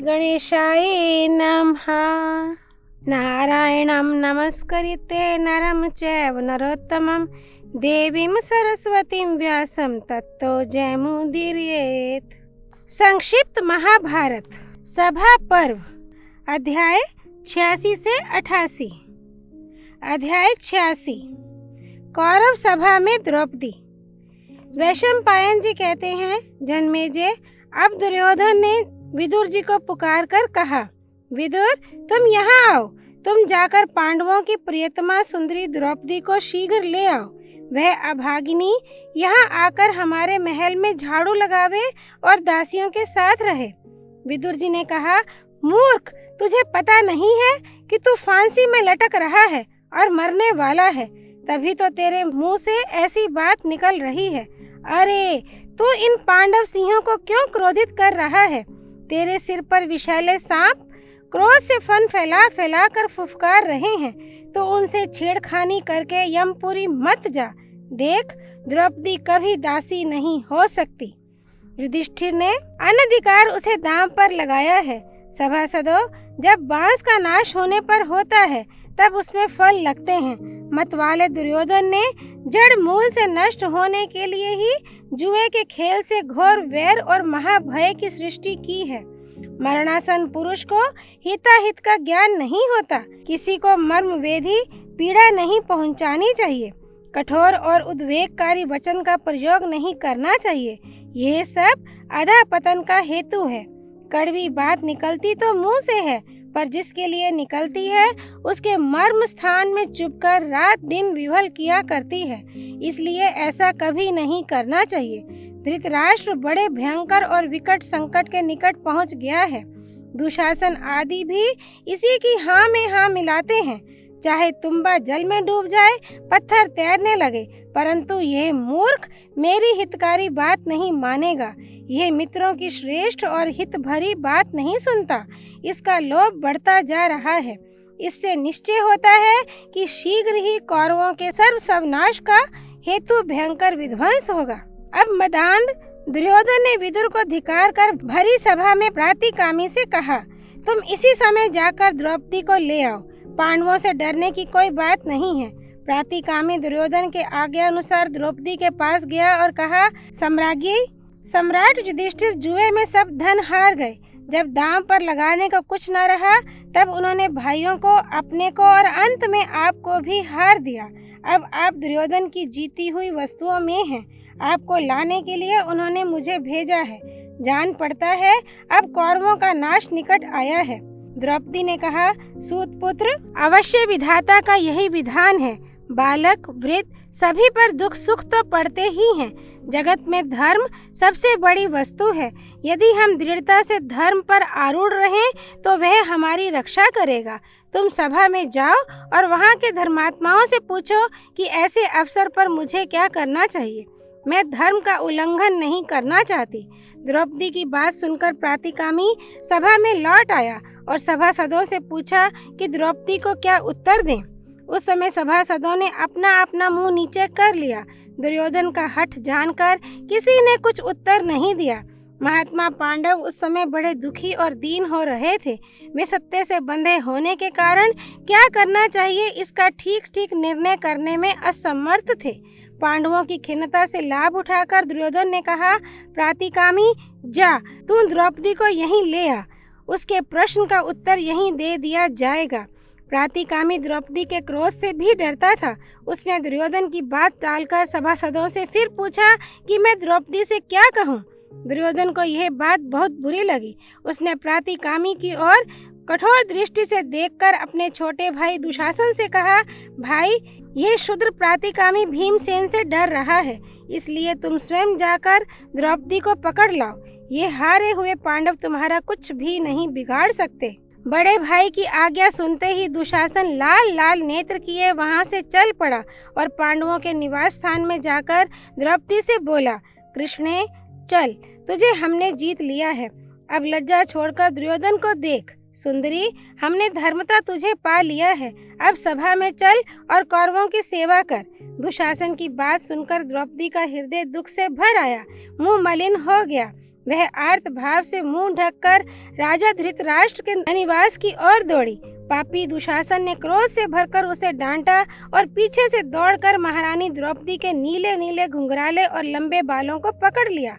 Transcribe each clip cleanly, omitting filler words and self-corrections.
गणेशाय नमः। नारायणं नमस्कृत्य नरं चैव नरोत्तमं देवीं सरस्वतीं व्यासं ततो जयमुदीरयेत्। संक्षिप्त महाभारत सभा पर्व अध्याय 86 से 88। अध्याय 86 कौरव सभा में द्रौपदी। वैशंपायन जी कहते हैं, जन्मेजय, अब दुर्योधन ने विदुर जी को पुकार कर कहा, विदुर, तुम यहाँ आओ। तुम जाकर पांडवों की प्रियतमा सुंदरी द्रौपदी को शीघ्र ले आओ। वह अभागिनी यहाँ आकर हमारे महल में झाड़ू लगावे और दासियों के साथ रहे। विदुर जी ने कहा, मूर्ख, तुझे पता नहीं है कि तू फांसी में लटक रहा है और मरने वाला है, तभी तो तेरे मुंह से ऐसी बात निकल रही है। अरे, तू इन पांडव सिंहों को क्यों क्रोधित कर रहा है? तेरे सिर पर विषैले सांप क्रोध से फन फैला फैला कर फुफकार रहे हैं, तो उनसे छेड़खानी करके यमपुरी मत जा। देख, द्रौपदी कभी दासी नहीं हो सकती। युधिष्ठिर ने अनधिकार उसे दांव पर लगाया है। सभासदों, जब बांस का नाश होने पर होता है तब उसमें फल लगते हैं। मतवाले दुर्योधन ने जड़ मूल से नष्ट होने के लिए ही जुए के खेल से घोर वैर और महाभय की सृष्टि की है। मरणासन पुरुष को हिताहित का ज्ञान नहीं होता। किसी को मर्म वेदी पीड़ा नहीं पहुंचानी चाहिए। कठोर और उद्वेगकारी वचन का प्रयोग नहीं करना चाहिए। यह सब अधःपतन का हेतु है। कड़वी बात निकलती तो मुंह से है, पर जिसके लिए निकलती है उसके मर्म स्थान में चुपकर रात दिन विवल किया करती है। इसलिए ऐसा कभी नहीं करना चाहिए। धृतराष्ट्र बड़े भयंकर और विकट संकट के निकट पहुंच गया है। दुशासन आदि भी इसी की हाँ में हाँ मिलाते हैं। चाहे तुम्बा जल में डूब जाए, पत्थर तैरने लगे, परंतु यह मूर्ख मेरी हितकारी बात नहीं मानेगा। यह मित्रों की श्रेष्ठ और हित भरी बात नहीं सुनता। इसका लोभ बढ़ता जा रहा है। इससे निश्चय होता है कि शीघ्र ही कौरवों के सर्वनाश का हेतु भयंकर विध्वंस होगा। अब मदांध दुर्योधन ने विदुर को धिक्कार कर भरी सभा में प्रातिकामी से कहा, तुम इसी समय जाकर द्रौपदी को ले आओ। पांडवों से डरने की कोई बात नहीं है। प्रातिकामी दुर्योधन के आज्ञा अनुसार द्रौपदी के पास गया और कहा, सम्राज्ञी, सम्राट युधिष्ठिर जुए में सब धन हार गए। जब दांव पर लगाने को कुछ न रहा, तब उन्होंने भाइयों को, अपने को और अंत में आपको भी हार दिया। अब आप दुर्योधन की जीती हुई वस्तुओं में हैं। आपको लाने के लिए उन्होंने मुझे भेजा है। जान पड़ता है अब कौरवों का नाश निकट आया है। द्रौपदी ने कहा, सूत पुत्र, अवश्य विधाता का यही विधान है। बालक वृद्ध सभी पर दुख सुख तो पड़ते ही हैं। जगत में धर्म सबसे बड़ी वस्तु है। यदि हम दृढ़ता से धर्म पर आरूढ़ रहें तो वह हमारी रक्षा करेगा। तुम सभा में जाओ और वहाँ के धर्मात्माओं से पूछो कि ऐसे अवसर पर मुझे क्या करना चाहिए। मैं धर्म का उल्लंघन नहीं करना चाहती। द्रौपदी की बात सुनकर प्रातिकामी सभा में लौट आया और सभासदों से पूछा कि द्रौपदी को क्या उत्तर दें। उस समय सभासदों ने अपना अपना मुंह नीचे कर लिया। दुर्योधन का हठ जानकर किसी ने कुछ उत्तर नहीं दिया। महात्मा पांडव उस समय बड़े दुखी और दीन हो रहे थे। वे सत्य से बंधे होने के कारण क्या करना चाहिए इसका ठीक ठीक निर्णय करने में असमर्थ थे। पांडवों की खिन्नता से लाभ उठाकर दुर्योधन ने कहा, प्रातिकामी, जा, तू द्रौपदी को यहीं ले आ। उसके प्रश्न का उत्तर यहीं दे दिया जाएगा। प्रातिकामी द्रौपदी के क्रोध से भी डरता था। उसने दुर्योधन की बात टालकर सभासदों से फिर पूछा कि मैं द्रौपदी से क्या कहूँ। दुर्योधन को यह बात बहुत बुरी लगी। उसने प्रातिकामी की ओर कठोर दृष्टि से देखकर अपने छोटे भाई दुशासन से कहा, भाई, ये शूद्र प्रातिकामी भीमसेन से डर रहा है, इसलिए तुम स्वयं जाकर द्रौपदी को पकड़ लाओ। ये हारे हुए पांडव तुम्हारा कुछ भी नहीं बिगाड़ सकते। बड़े भाई की आज्ञा सुनते ही दुशासन लाल लाल नेत्र किए वहां से चल पड़ा और पांडवों के निवास स्थान में जाकर द्रौपदी से बोला, कृष्णे, चल, तुझे हमने जीत लिया है। अब लज्जा छोड़कर दुर्योधन को देख। सुंदरी, हमने धर्मता तुझे पा लिया है। अब सभा में चल और कौरवों की सेवा कर। दुशासन की बात सुनकर द्रौपदी का हृदय दुख से भर आया, मुंह मलिन हो गया। वह आर्त भाव से मुंह ढककर राजा धृतराष्ट्र के निवास की ओर दौड़ी। पापी दुशासन ने क्रोध से भरकर उसे डांटा और पीछे से दौड़कर महारानी द्रौपदी के नीले नीले घुंघराले और लंबे बालों को पकड़ लिया।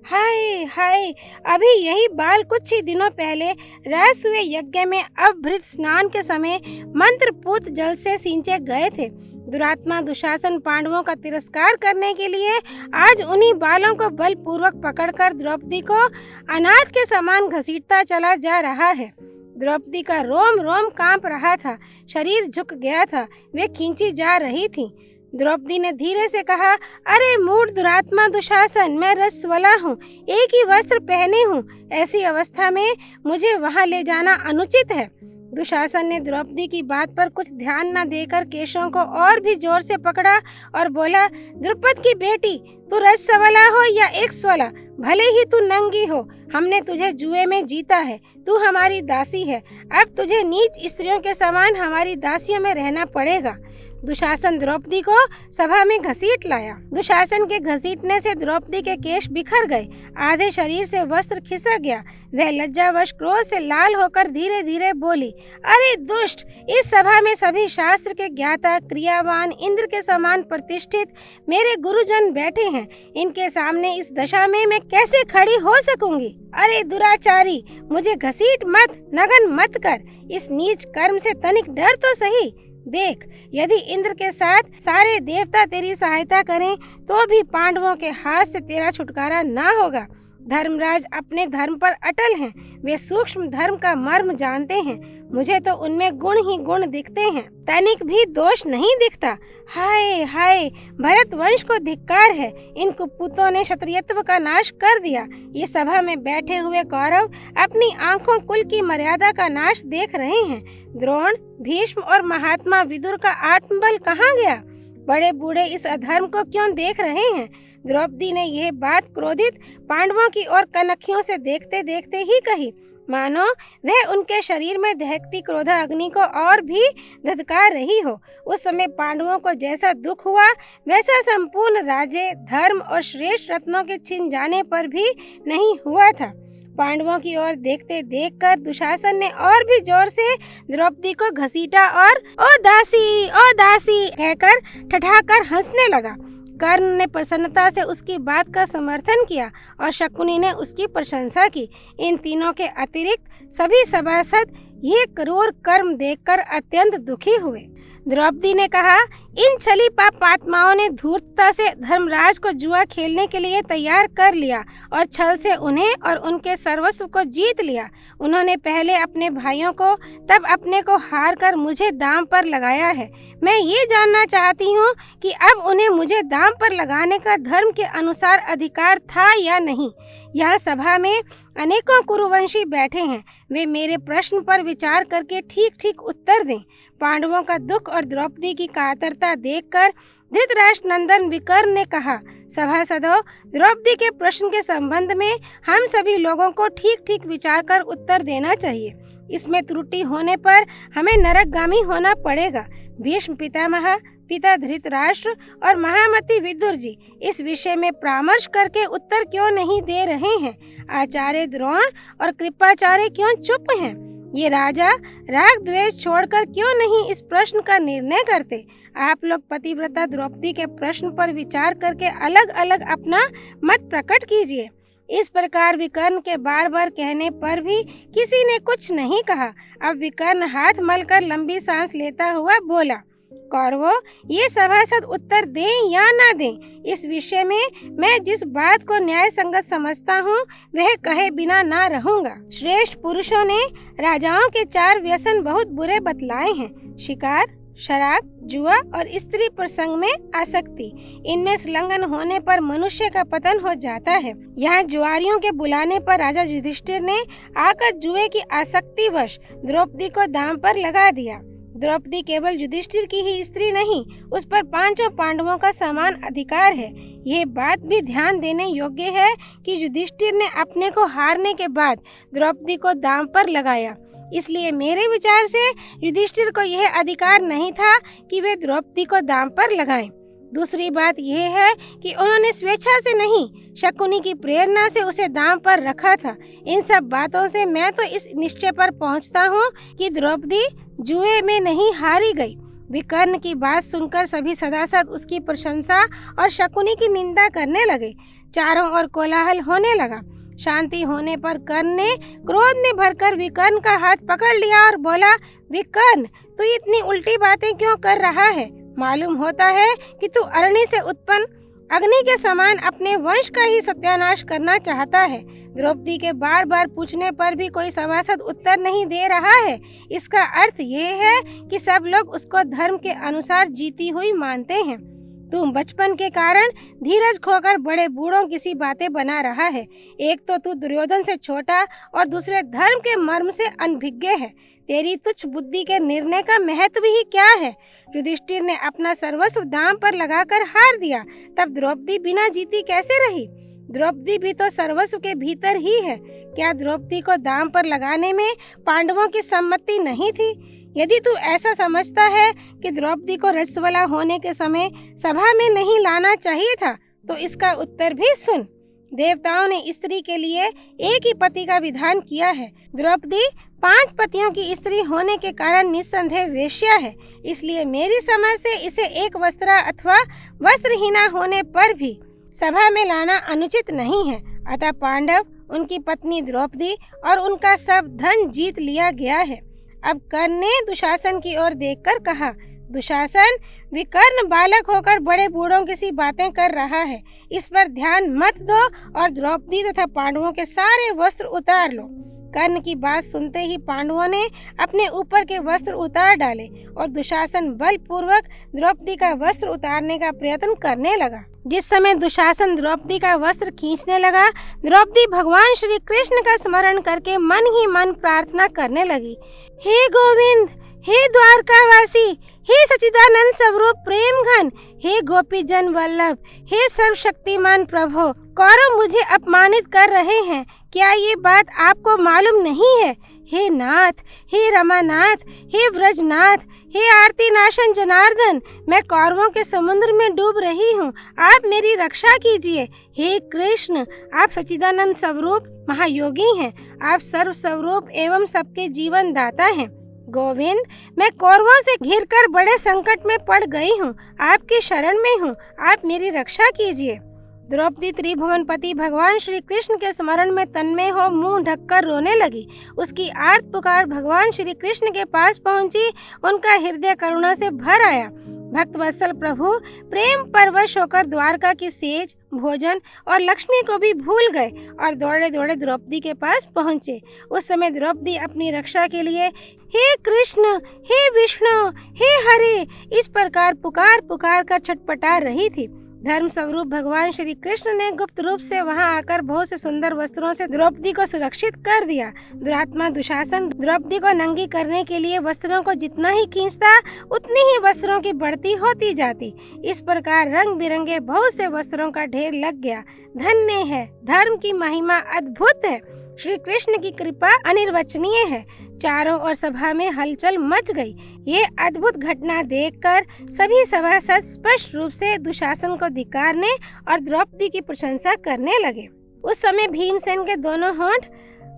हाय हाय, अभी यही बाल कुछ ही दिनों पहले राजसूय यज्ञ में अभृत स्नान के समय मंत्रपूत जल से सींचे गए थे। दुरात्मा दुशासन पांडवों का तिरस्कार करने के लिए आज उन्हीं बालों को बलपूर्वक पकड़कर द्रौपदी को अनाथ के समान घसीटता चला जा रहा है। द्रौपदी का रोम रोम कांप रहा था, शरीर झुक गया था, वे खींची जा रही थी। द्रौपदी ने धीरे से कहा, अरे मूढ़ दुरात्मा दुशासन, मैं रसवला हूँ, एक ही वस्त्र पहने हूँ, ऐसी अवस्था में मुझे वहाँ ले जाना अनुचित है। दुशासन ने द्रौपदी की बात पर कुछ ध्यान न देकर केशों को और भी जोर से पकड़ा और बोला, द्रुपद की बेटी, तू रसवला हो या एक स्वला, भले ही तू नंगी हो, हमने तुझे जुए में जीता है, तू हमारी दासी है, अब तुझे नीच स्त्रियों के समान हमारी दासियों में रहना पड़ेगा। दुशासन द्रौपदी को सभा में घसीट लाया। दुशासन के घसीटने से द्रौपदी के केश बिखर गए, आधे शरीर से वस्त्र खिसक गया। वह लज्जावश क्रोध से लाल होकर धीरे धीरे बोली, अरे दुष्ट, इस सभा में सभी शास्त्र के ज्ञाता, क्रियावान, इंद्र के समान प्रतिष्ठित मेरे गुरुजन बैठे हैं, इनके सामने इस दशा में मैं कैसे खड़ी हो सकूंगी? अरे दुराचारी, मुझे घसीट मत, नगन मत कर, इस नीच कर्म से तनिक डर तो सही। देख, यदि इंद्र के साथ सारे देवता तेरी सहायता करें तो भी पांडवों के हाथ से तेरा छुटकारा ना होगा। धर्मराज अपने धर्म पर अटल हैं, वे सूक्ष्म धर्म का मर्म जानते हैं, मुझे तो उनमें गुण ही गुण दिखते हैं, तनिक भी दोष नहीं दिखता। हाय हाय, भरत वंश को धिक्कार है, इन कुपुतों ने क्षत्रियत्व का नाश कर दिया। ये सभा में बैठे हुए कौरव अपनी आंखों कुल की मर्यादा का नाश देख रहे हैं। द्रोण, भीष्म और महात्मा विदुर का आत्मबल कहाँ गया? बड़े बूढ़े इस अधर्म को क्यों देख रहे हैं? द्रौपदी ने यह बात क्रोधित पांडवों की ओर कनखियों से देखते देखते ही कही, मानो वह उनके शरीर में दहकती क्रोध अग्नि को और भी धधका रही हो। उस समय पांडवों को जैसा दुख हुआ वैसा संपूर्ण राज्य, धर्म और श्रेष्ठ रत्नों के छिन जाने पर भी नहीं हुआ था। पांडवों की ओर देखते देखकर दुशासन ने और भी जोर से द्रौपदी को घसीटा और ओ दासी कहकर ठठाकर हंसने लगा। कर्ण ने प्रसन्नता से उसकी बात का समर्थन किया और शकुनी ने उसकी प्रशंसा की। इन तीनों के अतिरिक्त सभी सभासद ये क्रूर कर्म देखकर अत्यंत दुखी हुए। द्रौपदी ने कहा, इन छली पापात्माओं ने धूर्तता से धर्मराज को जुआ खेलने के लिए तैयार कर लिया और छल से उन्हें और उनके सर्वस्व को जीत लिया। उन्होंने पहले अपने भाइयों को, तब अपने को हार कर मुझे दांव पर लगाया है। मैं ये जानना चाहती हूँ कि अब उन्हें मुझे दांव पर लगाने का धर्म के अनुसार अधिकार था या नहीं। यहाँ सभा में अनेकों कुरुवंशी बैठे हैं, वे मेरे प्रश्न पर विचार करके ठीक ठीक उत्तर दें। पांडवों का दुख और द्रौपदी की कातरता देखकर धृतराष्ट्र नंदन विकर्ण ने कहा, सभासदों, द्रौपदी के प्रश्न के संबंध में हम सभी लोगों को ठीक ठीक विचार कर उत्तर देना चाहिए। इसमें त्रुटि होने पर हमें नरकगामी होना पड़ेगा। भीष्म पितामह, पिता धृतराष्ट्र और महामती विदुर जी इस विषय में परामर्श करके उत्तर क्यों नहीं दे रहे हैं? आचार्य द्रोण और कृपाचार्य क्यों चुप हैं? ये राजा राग द्वेष छोड़कर क्यों नहीं इस प्रश्न का निर्णय करते? आप लोग पतिव्रता द्रौपदी के प्रश्न पर विचार करके अलग अलग अपना मत प्रकट कीजिए। इस प्रकार विकर्ण के बार बार कहने पर भी किसी ने कुछ नहीं कहा। अब विकर्ण हाथ मलकर लंबी सांस लेता हुआ बोला, कौरवों, ये सभासद उत्तर दें या ना दें, इस विषय में मैं जिस बात को न्याय संगत समझता हूँ वह कहे बिना ना रहूँगा। श्रेष्ठ पुरुषों ने राजाओं के 4 व्यसन बहुत बुरे बतलाए हैं: शिकार, शराब, जुआ और स्त्री प्रसंग में आसक्ति। इनमें संलग्न होने पर मनुष्य का पतन हो जाता है। यहाँ जुआरियों के बुलाने पर राजा युधिष्ठिर ने आकर जुए की आसक्तिवश द्रौपदी को दांव पर लगा दिया। द्रौपदी केवल युधिष्ठिर की ही स्त्री नहीं, उस पर 5 पांडवों का समान अधिकार है। यह बात भी ध्यान देने योग्य है कि युधिष्ठिर ने अपने को हारने के बाद द्रौपदी को दांव पर लगाया, इसलिए मेरे विचार से युधिष्ठिर को यह अधिकार नहीं था कि वे द्रौपदी को दांव पर लगाएं। दूसरी बात यह है कि उन्होंने स्वेच्छा से नहीं, शकुनी की प्रेरणा से उसे दांव पर रखा था। इन सब बातों से मैं तो इस निश्चय पर पहुंचता हूँ कि द्रौपदी जुए में नहीं हारी गई। विकर्ण की बात सुनकर सभी सभासद उसकी प्रशंसा और शकुनी की निंदा करने लगे। चारों ओर कोलाहल होने लगा। शांति होने पर कर्ण ने क्रोध में भरकर विकर्ण का हाथ पकड़ लिया और बोला, विकर्ण, तू इतनी उल्टी बातें क्यों कर रहा है? मालूम होता है कि तू अरणि से उत्पन्न अग्नि के समान अपने वंश का ही सत्यानाश करना चाहता है। द्रौपदी के बार बार पूछने पर भी कोई सभासद उत्तर नहीं दे रहा है। इसका अर्थ ये है कि सब लोग उसको धर्म के अनुसार जीती हुई मानते हैं। तू बचपन के कारण धीरज खोकर बड़े बूढ़ों की सी बातें बना रहा है। एक तो तू दुर्योधन से छोटा और दूसरे धर्म के मर्म से अनभिज्ञ है। तेरी तुच्छ बुद्धि के निर्णय का महत्व ही क्या है? युधिष्ठिर ने अपना सर्वस्व दांव पर लगाकर हार दिया, तब द्रौपदी बिना जीती कैसे रही? द्रौपदी भी तो सर्वस्व के भीतर ही है। क्या द्रौपदी को दांव पर लगाने में पांडवों की सम्मति नहीं थी? यदि तू ऐसा समझता है कि द्रौपदी को रजस्वला होने के समय सभा में नहीं लाना चाहिए था, तो इसका उत्तर भी सुन। देवताओं ने स्त्री के लिए एक ही पति का विधान किया है। द्रौपदी 5 पतियों की स्त्री होने के कारण निस्संदेह वेश्या है। इसलिए मेरी समझ से इसे एक वस्त्रा अथवा वस्त्रहीना होने पर भी सभा में लाना अनुचित नहीं है। अतः पांडव, उनकी पत्नी द्रौपदी और उनका सब धन जीत लिया गया है। अब कर्ण ने दुशासन की ओर देखकर कहा, दुशासन, विकर्ण बालक होकर बड़े बूढ़ों की सी बातें कर रहा है। इस पर ध्यान मत दो और द्रौपदी तथा पांडवों के सारे वस्त्र उतार लो। कर्ण की बात सुनते ही पांडवों ने अपने ऊपर के वस्त्र उतार डाले और दुशासन बलपूर्वक द्रौपदी का वस्त्र उतारने का प्रयत्न करने लगा। जिस समय दुशासन द्रौपदी का वस्त्र खींचने लगा, द्रौपदी भगवान श्री कृष्ण का स्मरण करके मन ही मन प्रार्थना करने लगी, हे गोविंद, हे द्वारकावासी, हे सच्चिदानंद स्वरूप प्रेम घन, हे गोपी जन वल्लभ, हे सर्वशक्तिमान प्रभो, कौरव मुझे अपमानित कर रहे हैं। क्या ये बात आपको मालूम नहीं है? हे नाथ, हे रमानाथ, हे व्रजनाथ, हे आरती नाशन जनार्दन, मैं कौरवों के समुद्र में डूब रही हूँ। आप मेरी रक्षा कीजिए। हे कृष्ण, आप सच्चिदानंद स्वरूप महायोगी हैं। आप सर्व स्वरूप एवं सबके जीवन दाता हैं। गोविंद, मैं कौरवों से घिरकर बड़े संकट में पड़ गई हूँ। आपकी शरण में हूँ। आप मेरी रक्षा कीजिए। द्रौपदी त्रिभुवनपति भगवान श्री कृष्ण के स्मरण में तन्मय हो मुंह ढककर रोने लगी। उसकी आर्त पुकार भगवान श्री कृष्ण के पास पहुंची। उनका हृदय करुणा से भर आया। भक्तवत्सल प्रभु प्रेम परवश होकर द्वारका की सेज, भोजन और लक्ष्मी को भी भूल गए और दौड़े दौड़े द्रौपदी के पास पहुंचे। उस समय द्रौपदी अपनी रक्षा के लिए हे कृष्ण, हे विष्णु, हे हरे, इस प्रकार पुकार पुकार कर छटपटा रही थी। धर्म स्वरूप भगवान श्री कृष्ण ने गुप्त रूप से वहां आकर बहुत से सुंदर वस्त्रों से द्रौपदी को सुरक्षित कर दिया। दुरात्मा दुशासन द्रौपदी को नंगी करने के लिए वस्त्रों को जितना ही खींचता, उतनी ही वस्त्रों की बढ़ती होती जाती। इस प्रकार रंग बिरंगे बहुत से वस्त्रों का ढेर लग गया। धन्य है, धर्म की महिमा अद्भुत है। श्री कृष्ण की कृपा अनिर्वचनीय है। चारों ओर सभा में हलचल मच गई। ये अद्भुत घटना देखकर सभी सभासद स्पष्ट रूप से दुशासन को धिक्कारने और द्रौपदी की प्रशंसा करने लगे। उस समय भीमसेन के दोनों होंठ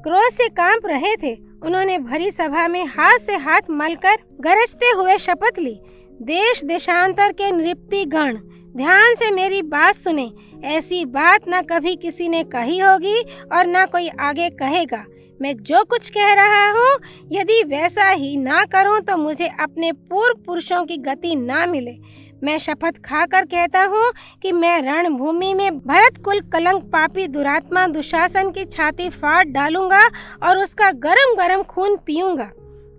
क्रोध से कांप रहे थे। उन्होंने भरी सभा में हाथ से हाथ मलकर गरजते हुए शपथ ली, देश देशांतर के नृपति गण, ध्यान से मेरी बात सुने। ऐसी बात न कभी किसी ने कही होगी और न कोई आगे कहेगा। मैं जो कुछ कह रहा हूँ, यदि वैसा ही ना करूँ तो मुझे अपने पूर्व पुरुषों की गति ना मिले। मैं शपथ खाकर कहता हूँ कि मैं रणभूमि में भरत कुल कलंक पापी दुरात्मा दुशासन की छाती फाड़ डालूंगा और उसका गरम गरम खून पीऊंगा।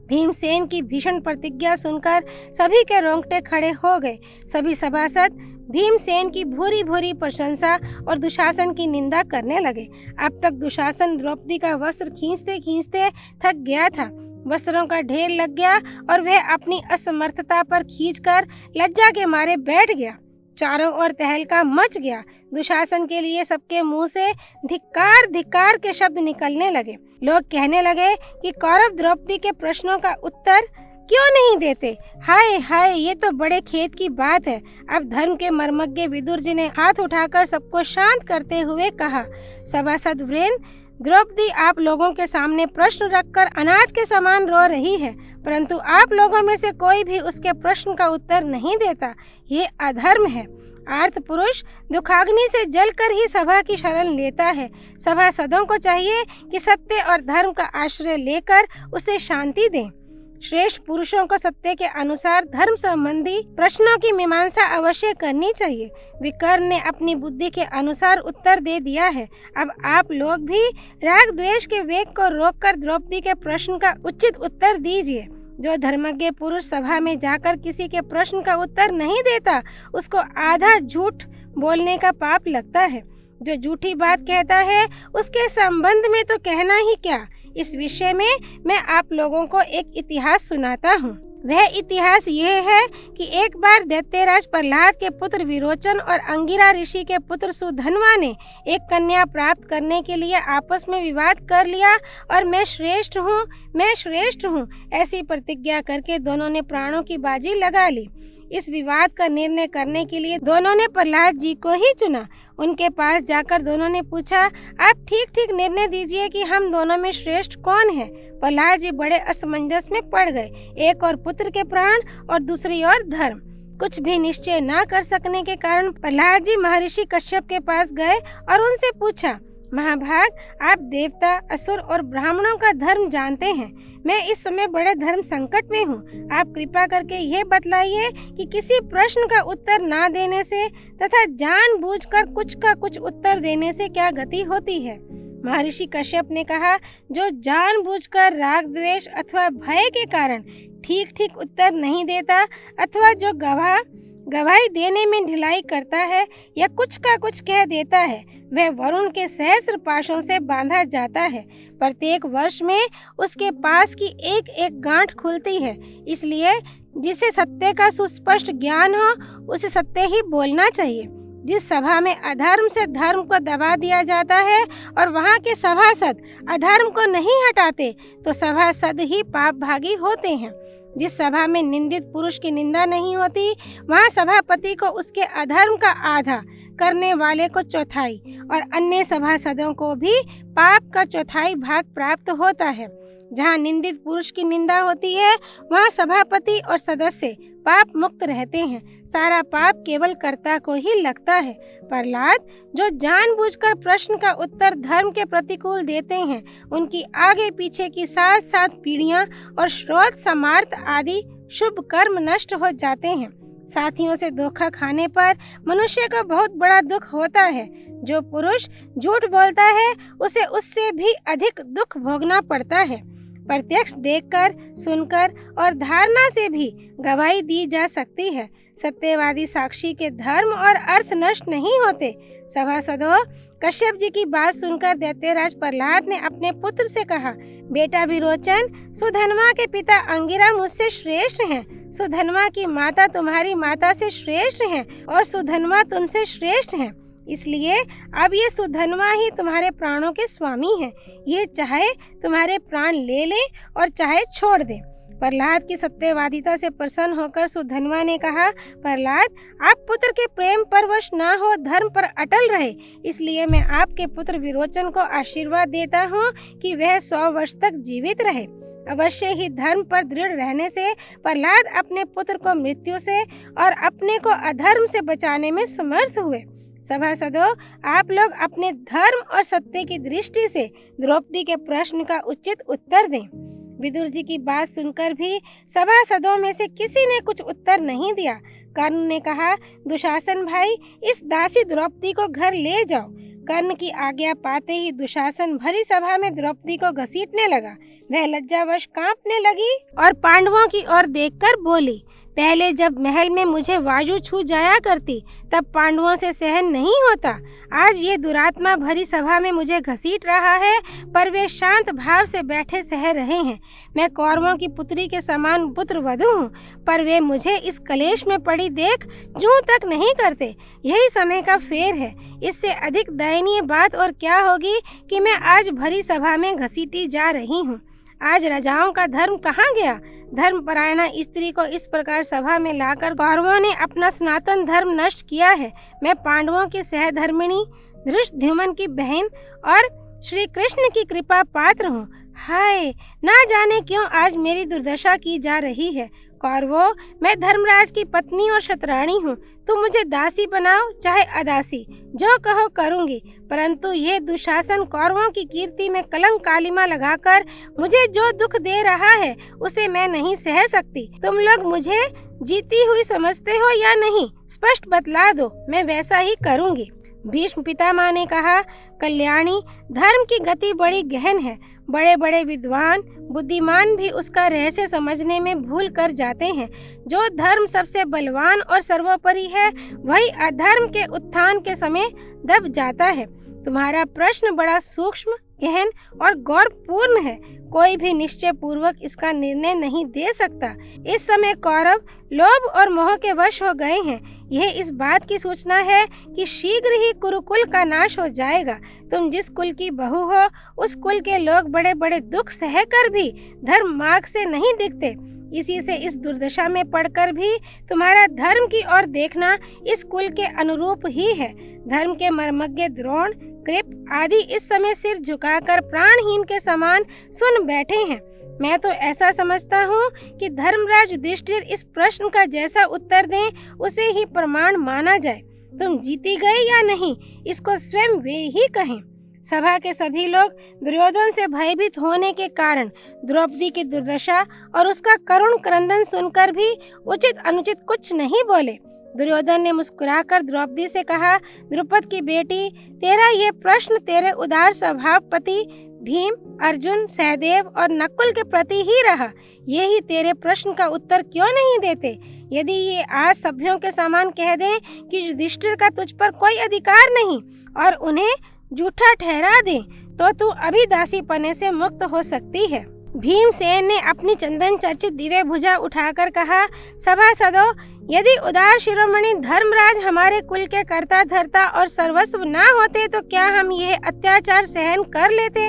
भीमसेन की भीषण प्रतिज्ञा सुनकर सभी के रोंगटे खड़े हो गए। सभी सभासद भीमसेन की भूरी भूरी प्रशंसा और दुशासन की निंदा करने लगे। अब तक दुशासन द्रौपदी का वस्त्र खींचते खींचते थक गया था। वस्त्रों का ढेर लग गया और वह अपनी असमर्थता पर खींचकर लज्जा के मारे बैठ गया। चारों ओर तहलका मच गया। दुशासन के लिए सबके मुंह से धिक्कार धिक्कार के शब्द निकलने लगे। लोग कहने लगे कि कौरव द्रौपदी के प्रश्नों का उत्तर क्यों नहीं देते? हाय हाय, ये तो बड़े खेद की बात है। अब धर्म के मर्मज्ञ विदुर जी ने हाथ उठाकर सबको शांत करते हुए कहा, सभासद वृंद, द्रौपदी आप लोगों के सामने प्रश्न रखकर अनाथ के समान रो रही है, परंतु आप लोगों में से कोई भी उसके प्रश्न का उत्तर नहीं देता। ये अधर्म है। आर्त पुरुष दुखाग्नि से जलकर ही सभा की शरण लेता है। सभासदों को चाहिए कि सत्य और धर्म का आश्रय लेकर उसे शांति दें। श्रेष्ठ पुरुषों को सत्य के अनुसार धर्म संबंधी प्रश्नों की मीमांसा अवश्य करनी चाहिए। विकर्ण ने अपनी बुद्धि के अनुसार उत्तर दे दिया है। अब आप लोग भी राग द्वेष के वेग को रोककर द्रौपदी के प्रश्न का उचित उत्तर दीजिए। जो धर्मज्ञ पुरुष सभा में जाकर किसी के प्रश्न का उत्तर नहीं देता, उसको आधा झूठ बोलने का पाप लगता है। जो झूठी बात कहता है, उसके संबंध में तो कहना ही क्या। इस विषय में मैं आप लोगों को एक इतिहास सुनाता हूँ। वह इतिहास यह है कि एक बार दैत्यराज प्रहलाद के पुत्र विरोचन और अंगिरा ऋषि के पुत्र सुधन्वा ने एक कन्या प्राप्त करने के लिए आपस में विवाद कर लिया और मैं श्रेष्ठ हूँ ऐसी प्रतिज्ञा करके दोनों ने प्राणों की बाजी लगा ली। इस विवाद का निर्णय करने के लिए दोनों ने प्रहलाद जी को ही चुना। उनके पास जाकर दोनों ने पूछा, आप ठीक निर्णय दीजिए कि हम दोनों में श्रेष्ठ कौन है। प्रहलाद जी बड़े असमंजस में पड़ गए। एक और पुत्र के प्राण और दूसरी ओर धर्म। कुछ भी निश्चय न कर सकने के कारण प्रहलाद जी महर्षि कश्यप के पास गए और उनसे पूछा, महाभाग, आप देवता, असुर और ब्राह्मणों का धर्म जानते हैं। मैं इस समय बड़े धर्म संकट में हूँ। आप कृपा करके यह बतलाइए कि किसी प्रश्न का उत्तर ना देने से तथा जानबूझकर कुछ का कुछ उत्तर देने से क्या गति होती है। महर्षि कश्यप ने कहा, जो जानबूझकर राग द्वेष अथवा भय के कारण ठीक उत्तर नहीं देता अथवा जो गवाही देने में ढिलाई करता है या कुछ का कुछ कह देता है, वह वरुण के सहस्र पाशों से बांधा जाता है। प्रत्येक वर्ष में उसके पास की एक गांठ खुलती है। इसलिए जिसे सत्य का सुस्पष्ट ज्ञान हो, उसे सत्य ही बोलना चाहिए। जिस सभा में अधर्म से धर्म को दबा दिया जाता है और वहाँ के सभासद अधर्म को नहीं हटाते, तो सभासद ही पाप भागी होते हैं। जिस सभा में निंदित पुरुष की निंदा नहीं होती, वहाँ सभापति को उसके अधर्म का आधा, करने वाले को चौथाई और अन्य सभासदों को भी पाप का चौथाई भाग प्राप्त होता है। जहाँ निंदित पुरुष की निंदा होती है, वहाँ सभापति और सदस्य पाप मुक्त रहते हैं। सारा पाप केवल कर्ता को ही लगता है। प्रहलाद, जो जानबूझकर प्रश्न का उत्तर धर्म के प्रतिकूल देते हैं, उनकी आगे पीछे की 7 पीढ़ियां और श्रोत समार्थ आदि शुभ कर्म नष्ट हो जाते हैं। साथियों से धोखा खाने पर मनुष्य को बहुत बड़ा दुख होता है। जो पुरुष झूठ बोलता है, उसे उससे भी अधिक दुख भोगना पड़ता है। प्रत्यक्ष देखकर, सुनकर और धारणा से भी गवाही दी जा सकती है। सत्यवादी साक्षी के धर्म और अर्थ नष्ट नहीं होते। सभासदों, कश्यप जी की बात सुनकर दैत्यराज प्रहलाद ने अपने पुत्र से कहा, बेटा विरोचन, सुधन्वा के पिता अंगिरा मुझसे श्रेष्ठ हैं। सुधन्वा की माता तुम्हारी माता से श्रेष्ठ हैं और सुधन्वा तुमसे श्रेष्ठ हैं। इसलिए अब ये सुधन्वा ही तुम्हारे प्राणों के स्वामी हैं। ये चाहे तुम्हारे प्राण ले ले और चाहे छोड़ दे। प्रहलाद की सत्यवादिता से प्रसन्न होकर सुधन्वा ने कहा, प्रहलाद, आप पुत्र के प्रेम पर वश ना हो, धर्म पर अटल रहे। इसलिए मैं आपके पुत्र विरोचन को आशीर्वाद देता हूँ कि वह 100 वर्ष तक जीवित रहे। अवश्य ही धर्म पर दृढ़ रहने से प्रहलाद अपने पुत्र को मृत्यु से और अपने को अधर्म से बचाने में समर्थ हुए। सभासदों, आप लोग अपने धर्म और सत्य की दृष्टि से द्रौपदी के प्रश्न का उचित उत्तर दें। विदुर जी की बात सुनकर भी सभासदों में से किसी ने कुछ उत्तर नहीं दिया। कर्ण ने कहा, दुशासन भाई, इस दासी द्रौपदी को घर ले जाओ। कर्ण की आज्ञा पाते ही दुशासन भरी सभा में द्रौपदी को घसीटने लगा। वह लज्जावश कांपने लगी और पांडवों की ओर देखकर बोली, पहले जब महल में मुझे वायु छू जाया करती, तब पांडवों से सहन नहीं होता। आज ये दुरात्मा भरी सभा में मुझे घसीट रहा है, पर वे शांत भाव से बैठे सह रहे हैं। मैं कौरवों की पुत्री के समान पुत्र वधू हूँ, पर वे मुझे इस कलेश में पड़ी देख जूं तक नहीं करते। यही समय का फेर है। इससे अधिक दयनीय बात और क्या होगी कि मैं आज भरी सभा में घसीटी जा रही हूँ। आज राजाओं का धर्म कहाँ गया? धर्मपरायणा स्त्री को इस प्रकार सभा में लाकर कौरवों ने अपना सनातन धर्म नष्ट किया है। मैं पांडवों की सहधर्मिणी, धृष्टद्युम्न की बहन और श्री कृष्ण की कृपा पात्र हूँ। हाय, ना जाने क्यों आज मेरी दुर्दशा की जा रही है। कौरवों, मैं धर्मराज की पत्नी और शतरानी हूँ। तुम मुझे दासी बनाओ चाहे अदासी, जो कहो करूँगी, परंतु ये दुशासन कौरवों की कीर्ति में कलंक कालिमा लगाकर मुझे जो दुख दे रहा है उसे मैं नहीं सह सकती। तुम लोग मुझे जीती हुई समझते हो या नहीं? स्पष्ट बतला दो, मैं वैसा ही करूँगी। भीष्म पितामह ने कहा, कल्याणी, धर्म की गति बड़ी गहन है। बड़े बड़े विद्वान बुद्धिमान भी उसका रहस्य समझने में भूल कर जाते हैं। जो धर्म सबसे बलवान और सर्वोपरि है, वही अधर्म के उत्थान के समय दब जाता है। तुम्हारा प्रश्न बड़ा सूक्ष्म, गहन और गौरवपूर्ण है। कोई भी निश्चय पूर्वक इसका निर्णय नहीं दे सकता। इस समय कौरव लोभ और मोह के वश हो गए हैं। यह इस बात की सूचना है कि शीघ्र ही कुरुकुल का नाश हो जाएगा। तुम जिस कुल की बहू हो, उस कुल के लोग बड़े बड़े दुख सहकर भी धर्म मार्ग से नहीं डिगते। इसी से इस दुर्दशा में पड़कर भी तुम्हारा धर्म की ओर देखना इस कुल के अनुरूप ही है। धर्म के मर्मज्ञ द्रोण, कृप आदि इस समय सिर झुकाकर प्राणहीन के समान सुन बैठे हैं। मैं तो ऐसा समझता हूँ कि धर्मराज युधिष्ठिर इस प्रश्न का जैसा उत्तर दें उसे ही प्रमाण माना जाए। तुम जीती गए या नहीं, इसको स्वयं वे ही कहें। सभा के सभी लोग दुर्योधन से भयभीत होने के कारण द्रौपदी की दुर्दशा और उसका करुण क्रंदन सुनकर भी उचित अनुचित कुछ नहीं बोले। दुर्योधन ने मुस्कुराकर द्रौपदी से कहा, द्रुपद की बेटी, तेरा ये प्रश्न तेरे उदार स्वभावपति भीम, अर्जुन, सहदेव और नकुल के प्रति ही रहा। ये ही तेरे प्रश्न का उत्तर क्यों नहीं देते? यदि ये आज सभ्यों के समान कह दें कि युधिष्ठिर का तुझ पर कोई अधिकार नहीं और उन्हें झूठा ठहरा दें, तो तू अभी दासी पने से मुक्त हो सकती है। भीमसेन ने अपनी चंदन चर्चित दिव्य भुजा उठाकर कहा, सभासदों, यदि उदार शिरोमणि धर्मराज हमारे कुल के कर्ता धर्ता और सर्वस्व ना होते तो क्या हम यह अत्याचार सहन कर लेते?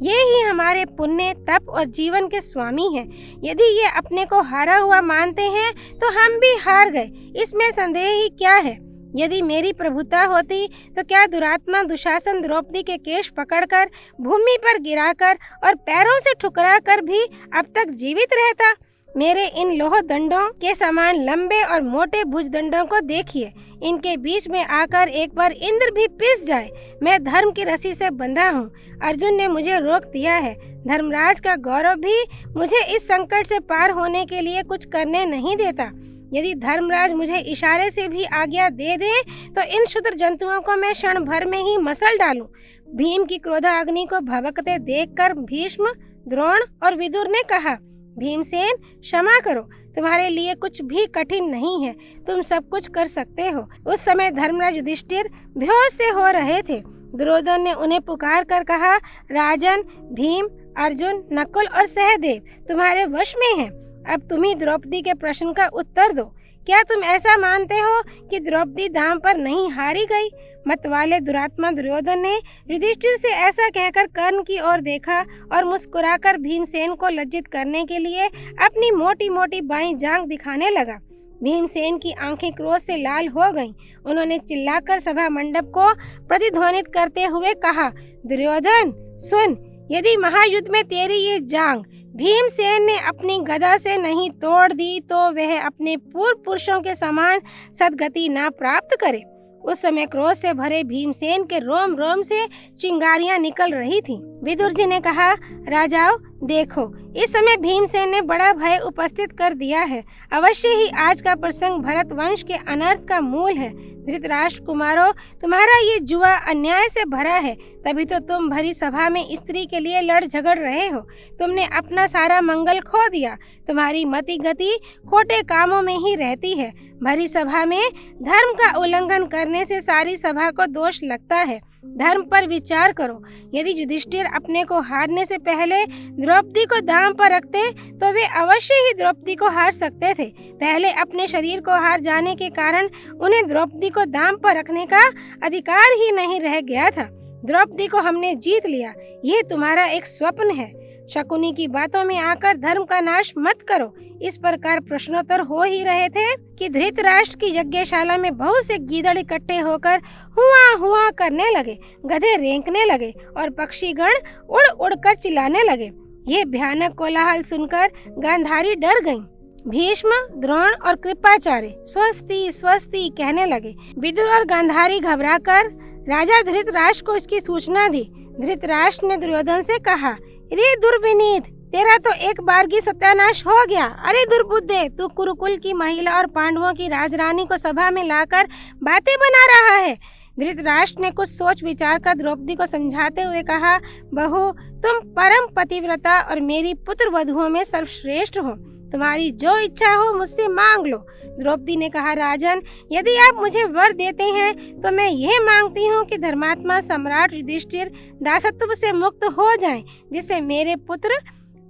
ये ही हमारे पुण्य, तप और जीवन के स्वामी हैं। यदि ये अपने को हारा हुआ मानते हैं तो हम भी हार गए, इसमें संदेह ही क्या है? यदि मेरी प्रभुता होती तो क्या दुरात्मा दुशासन द्रौपदी के केश पकड़कर भूमि पर गिराकर और पैरों से ठुकराकर भी अब तक जीवित रहता? मेरे इन लोह दंडों के समान लंबे और मोटे भुजदंडों को देखिए। इनके बीच में आकर एक बार इंद्र भी पिस जाए। मैं धर्म की रस्सी से बंधा हूँ। अर्जुन ने मुझे रोक दिया है। धर्मराज का गौरव भी मुझे इस संकट से पार होने के लिए कुछ करने नहीं देता। यदि धर्मराज मुझे इशारे से भी आज्ञा दे दें तो इन क्षुद्र जंतुओं को मैं क्षण भर में ही मसल डालूं। भीम की क्रोधाग्नि को भभकते देखकर भीष्म, द्रोण और विदुर ने कहा, भीमसेन, क्षमा करो, तुम्हारे लिए कुछ भी कठिन नहीं है, तुम सब कुछ कर सकते हो। उस समय धर्मराज युधिष्ठिर बेहोश से हो रहे थे। दुर्योधन ने उन्हें पुकार कर कहा, राजन, भीम, अर्जुन, नकुल और सहदेव तुम्हारे वश में हैं। अब तुम ही द्रौपदी के प्रश्न का उत्तर दो। क्या तुम ऐसा मानते हो कि द्रौपदी दांव पर नहीं हारी गई? मतवाले दुरात्मा दुर्योधन ने युधिष्ठिर से ऐसा कहकर कर्ण की ओर देखा और मुस्कुराकर भीमसेन को लज्जित करने के लिए अपनी मोटी मोटी बाईं जांघ दिखाने लगा। भीमसेन की आंखें क्रोध से लाल हो गईं। उन्होंने चिल्लाकर सभा मंडप को प्रतिध्वनित करते हुए कहा, दुर्योधन सुन, यदि महायुद्ध में तेरी ये जांघ भीमसेन ने अपनी गदा से नहीं तोड़ दी तो वह अपने पूर्व पुरुषों के समान सद्गति ना प्राप्त करे। उस समय क्रोध से भरे भीमसेन के रोम रोम से चिंगारियां निकल रही थीं। विदुर जी ने कहा, राजाओं देखो, इस समय भीमसेन ने बड़ा भय उपस्थित कर दिया है। अवश्य ही आज का प्रसंग भरत वंश के अनर्थ का मूल है। धृतराष्ट्र कुमारों, तुम्हारा ये जुआ अन्याय से भरा है, तभी तो तुम भरी सभा में स्त्री के लिए लड़ झगड़ रहे हो। तुमने अपना सारा मंगल खो दिया। तुम्हारी मति गति खोटे कामों में ही रहती है। भरी सभा में धर्म का उल्लंघन करने से सारी सभा को दोष लगता है। धर्म पर विचार करो। यदि युधिष्ठिर अपने को हारने से पहले द्रौपदी को दांव पर रखते तो वे अवश्य ही द्रौपदी को हार सकते थे। पहले अपने शरीर को हार जाने के कारण उन्हें द्रौपदी को दांव पर रखने का अधिकार ही नहीं रह गया था। द्रौपदी को हमने जीत लिया, यह तुम्हारा एक स्वप्न है। शकुनी की बातों में आकर धर्म का नाश मत करो। इस प्रकार प्रश्नोत्तर हो ही रहे थे कि धृतराष्ट्र की यज्ञशाला में बहुत से गीदड़ इकट्ठे होकर हुआ हुआ करने लगे, गधे रेंकने लगे और पक्षीगण उड़ उड़कर चिल्लाने लगे। ये भयानक कोलाहल सुनकर गांधारी डर गईं। भीष्म, द्रोण और कृपाचार्य स्वस्ति स्वस्ति कहने लगे। विदुर और गांधारी घबराकर राजा धृतराष्ट्र को इसकी सूचना दी। धृतराष्ट्र ने दुर्योधन से कहा, रे दुर्विनीत, तेरा तो एक बार की सत्यानाश हो गया। अरे दुर्बुद्धे, तू कुरुकुल की महिला और पांडवों की राजरानी को सभा में लाकर बातें बना रहा है। धृतराष्ट्र ने कुछ सोच विचार कर द्रौपदी को समझाते हुए कहा, बहू, तुम परम पतिव्रता और मेरी पुत्र वधुओं में सर्वश्रेष्ठ हो। तुम्हारी जो इच्छा हो मुझसे मांग लो। द्रौपदी ने कहा, राजन, यदि आप मुझे वर देते हैं तो मैं यह मांगती हूँ कि धर्मात्मा सम्राट युधिष्ठिर दासत्व से मुक्त हो जाएं, जिससे मेरे पुत्र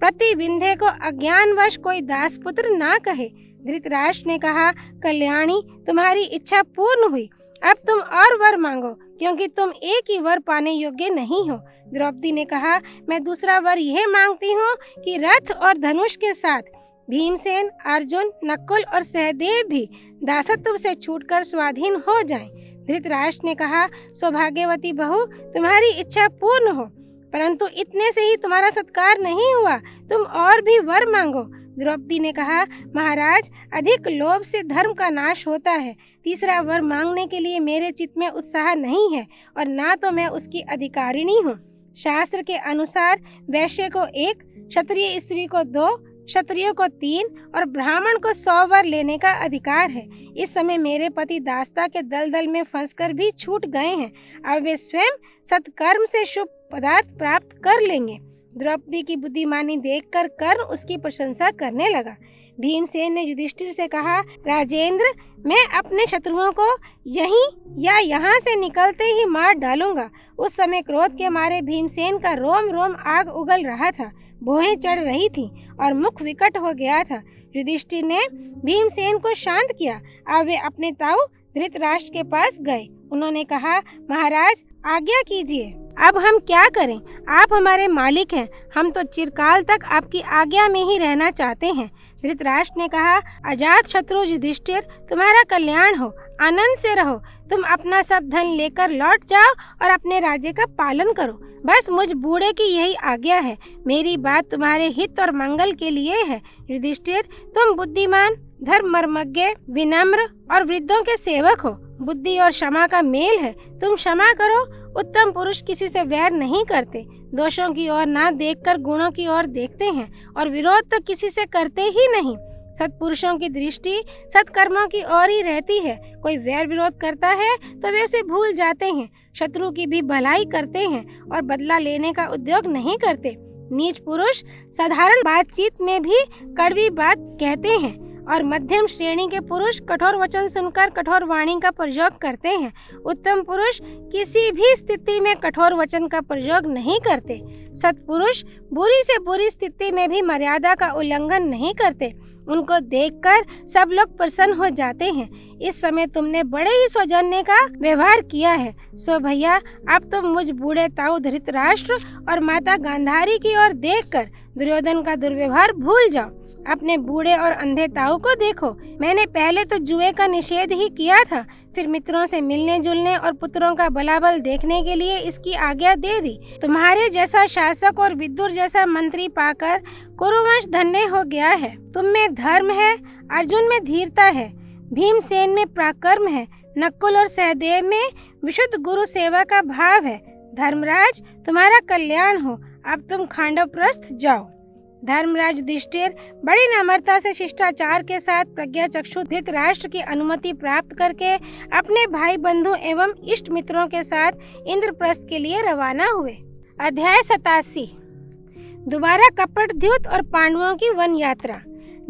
प्रतिविंध्य को अज्ञानवश कोई दास पुत्र ना कहे। धृतराष्ट्र ने कहा, कल्याणी, तुम्हारी इच्छा पूर्ण हुई। अब तुम और वर मांगो, क्योंकि तुम एक ही वर पाने योग्य नहीं हो। द्रौपदी ने कहा, मैं दूसरा वर यह मांगती हूँ कि रथ और धनुष के साथ भीमसेन, अर्जुन, नकुल और सहदेव भी दासत्व से छूटकर स्वाधीन हो जाएं। धृतराष्ट्र ने कहा, सौभाग्यवती बहू, तुम्हारी इच्छा पूर्ण हो, परंतु इतने से ही तुम्हारा सत्कार नहीं हुआ, तुम और भी वर मांगो। द्रौपदी ने कहा, महाराज, अधिक लोभ से धर्म का नाश होता है। तीसरा वर मांगने के लिए मेरे चित्त में उत्साह नहीं है और ना तो मैं उसकी अधिकारिणी हूँ। शास्त्र के अनुसार वैश्य को 1, क्षत्रिय स्त्री को 2, क्षत्रियो को 3 और ब्राह्मण को 100 वर लेने का अधिकार है। इस समय मेरे पति दासता के दलदल में फंसकर भी छूट गए हैं। अब वे स्वयं सत्कर्म से शुभ पदार्थ प्राप्त कर लेंगे। द्रौपदी की बुद्धिमानी देखकर कर्ण उसकी प्रशंसा करने लगा। भीमसेन ने युधिष्ठिर से कहा, राजेंद्र, मैं अपने शत्रुओं को यहीं या यहाँ से निकलते ही मार डालूंगा। उस समय क्रोध के मारे भीमसेन का रोम रोम आग उगल रहा था, भौहें चढ़ रही थी और मुख विकट हो गया था। युधिष्ठिर ने भीमसेन को शांत किया। अब वे अपने ताऊ धृतराष्ट्र के पास गए। उन्होंने कहा, महाराज, आज्ञा कीजिए, अब हम क्या करें? आप हमारे मालिक हैं, हम तो चिरकाल तक आपकी आज्ञा में ही रहना चाहते हैं। धृतराष्ट्र ने कहा, अजात शत्रु युधिष्ठिर, तुम्हारा कल्याण हो, आनंद से रहो। तुम अपना सब धन लेकर लौट जाओ और अपने राज्य का पालन करो। बस मुझ बूढ़े की यही आज्ञा है। मेरी बात तुम्हारे हित और मंगल के लिए है। युधिष्ठिर, तुम बुद्धिमान, धर्ममर्मज्ञ, विनम्र और वृद्धों के सेवक हो। बुद्धि और क्षमा का मेल है, तुम क्षमा करो। उत्तम पुरुष किसी से वैर नहीं करते, दोषों की ओर ना देखकर गुणों की ओर देखते हैं और विरोध तो किसी से करते ही नहीं। सत्पुरुषों की दृष्टि सत्कर्मों की ओर ही रहती है। कोई वैर विरोध करता है तो वे उसे भूल जाते हैं। शत्रु की भी भलाई करते हैं और बदला लेने का उद्योग नहीं करते। नीच पुरुष साधारण बातचीत में भी कड़वी बात कहते हैं और मध्यम श्रेणी के पुरुष कठोर वचन सुनकर कठोर वाणी का प्रयोग करते हैं। उत्तम पुरुष किसी भी स्थिति में कठोर वचन का प्रयोग नहीं करते। सत्पुरुष बुरी से बुरी स्थिति में भी मर्यादा का उल्लंघन नहीं करते। उनको देखकर सब लोग प्रसन्न हो जाते हैं। इस समय तुमने बड़े ही सौजन्य का व्यवहार किया है। सो भैया, अब तुम मुझ बूढ़े ताऊ धृतराष्ट्र और माता गांधारी की ओर देखकर दुर्योधन का दुर्व्यवहार भूल जाओ। अपने बूढ़े और अंधे ताऊ को देखो। मैंने पहले तो जुए का निषेध ही किया था, फिर मित्रों से मिलने जुलने और पुत्रों का बलाबल देखने के लिए इसकी आज्ञा दे दी। तुम्हारे जैसा शासक और विदुर जैसा मंत्री पाकर कुरुवंश धन्य हो गया है। तुम में धर्म है, अर्जुन में धीरता है, भीमसेन में पराक्रम है, नकुल और सहदेव में विशुद्ध गुरु सेवा का भाव है। धर्मराज, तुम्हारा कल्याण हो। अब तुम खांडवप्रस्थ जाओ। धर्मराज युधिष्ठिर बड़ी नम्रता से शिष्टाचार के साथ प्रज्ञाचक्षु धृतराष्ट्र की अनुमति प्राप्त करके अपने भाई बंधु एवं इष्ट मित्रों के साथ इंद्रप्रस्थ के लिए रवाना हुए। अध्याय 87। दोबारा कपटद्युत और पांडवों की वन यात्रा।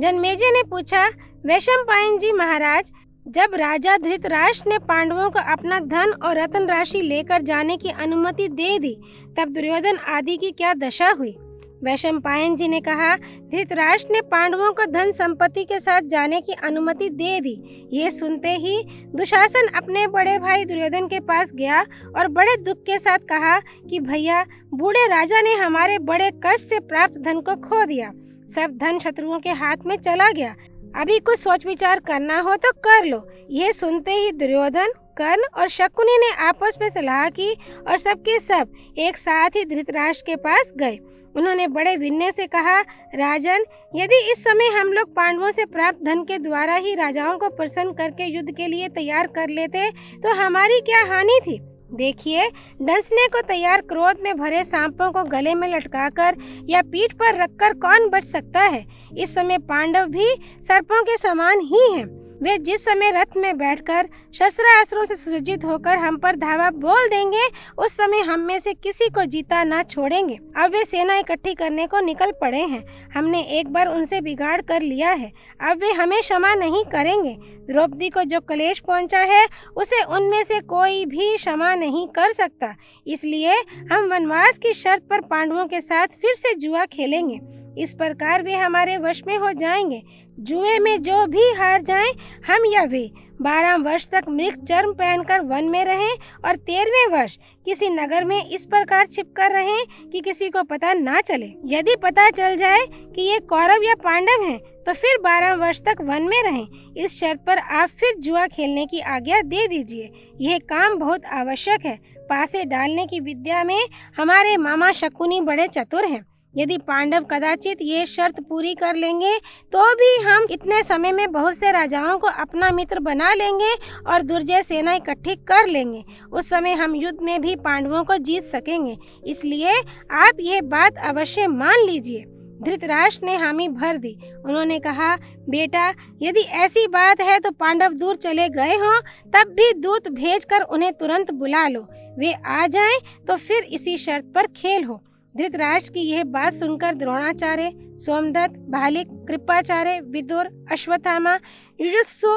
जन्मेजय ने पूछा, वैशंपायन जी महाराज, जब राजा धृतराष्ट्र ने पांडवों को अपना धन और रत्न राशि लेकर जाने की अनुमति दे दी, तब दुर्योधन आदि की क्या दशा हुई? वैशंपायन जी ने कहा, धृतराष्ट्र ने पांडवों को धन संपत्ति के साथ जाने की अनुमति दे दी। ये सुनते ही दुशासन अपने बड़े भाई दुर्योधन के पास गया और बड़े दुख के साथ कहा कि भैया, बूढ़े राजा ने हमारे बड़े कष्ट से प्राप्त धन को खो दिया। सब धन शत्रुओं के हाथ में चला गया। अभी कुछ सोच विचार करना हो तो कर लो। ये सुनते ही दुर्योधन, कर्ण और शकुनी ने आपस में सलाह की और सबके सब एक साथ ही धृतराष्ट्र के पास गए। उन्होंने बड़े विनय से कहा, राजन, यदि इस समय हम लोग पांडवों से प्राप्त धन के द्वारा ही राजाओं को प्रसन्न करके युद्ध के लिए तैयार कर लेते तो हमारी क्या हानि थी। देखिए, डसने को तैयार क्रोध में भरे सांपों को गले में लटकाकर या पीठ पर रखकर कौन बच सकता है। इस समय पांडव भी सर्पों के समान ही हैं। वे जिस समय रथ में बैठकर शस्त्रास्त्रों से सुसज्जित होकर हम पर धावा बोल देंगे, उस समय हम में से किसी को जीता ना छोड़ेंगे। अब वे सेना इकट्ठी करने को निकल पड़े हैं। हमने एक बार उनसे बिगाड़ कर लिया है, अब वे हमें क्षमा नहीं करेंगे। द्रौपदी को जो क्लेश पहुंचा है, उसे उनमें से कोई भी क्षमा नहीं कर सकता। इसलिए हम वनवास की शर्त पर पांडवों के साथ फिर से जुआ खेलेंगे। इस प्रकार वे हमारे वश में हो जाएंगे। जुए में जो भी हार जाएं, हम या वे 12 वर्ष तक मृग चर्म पहनकर वन में रहें और 13वें वर्ष किसी नगर में इस प्रकार छिपकर रहें कि किसी को पता ना चले। यदि पता चल जाए कि ये कौरव या पांडव हैं, तो फिर 12 वर्ष तक वन में रहें। इस शर्त पर आप फिर जुआ खेलने की आज्ञा दे दीजिए। यह काम बहुत आवश्यक है। पासे डालने की विद्या में हमारे मामा शकुनी बड़े चतुर हैं। यदि पांडव कदाचित ये शर्त पूरी कर लेंगे, तो भी हम इतने समय में बहुत से राजाओं को अपना मित्र बना लेंगे और दुर्जय सेना इकट्ठी कर लेंगे। उस समय हम युद्ध में भी पांडवों को जीत सकेंगे। इसलिए आप ये बात अवश्य मान लीजिए। धृतराष्ट्र ने हामी भर दी। उन्होंने कहा, बेटा, यदि ऐसी बात है तो पांडव दूर चले गए हों, तब भी दूत भेजकर उन्हें तुरंत बुला लो। वे आ जाएं तो फिर इसी शर्त पर खेल हो। धृतराष्ट्र की यह बात सुनकर द्रोणाचार्य, सोमदत्त, भालिक, कृपाचार्य, विदुर, अश्वत्थामा, युयुत्सु,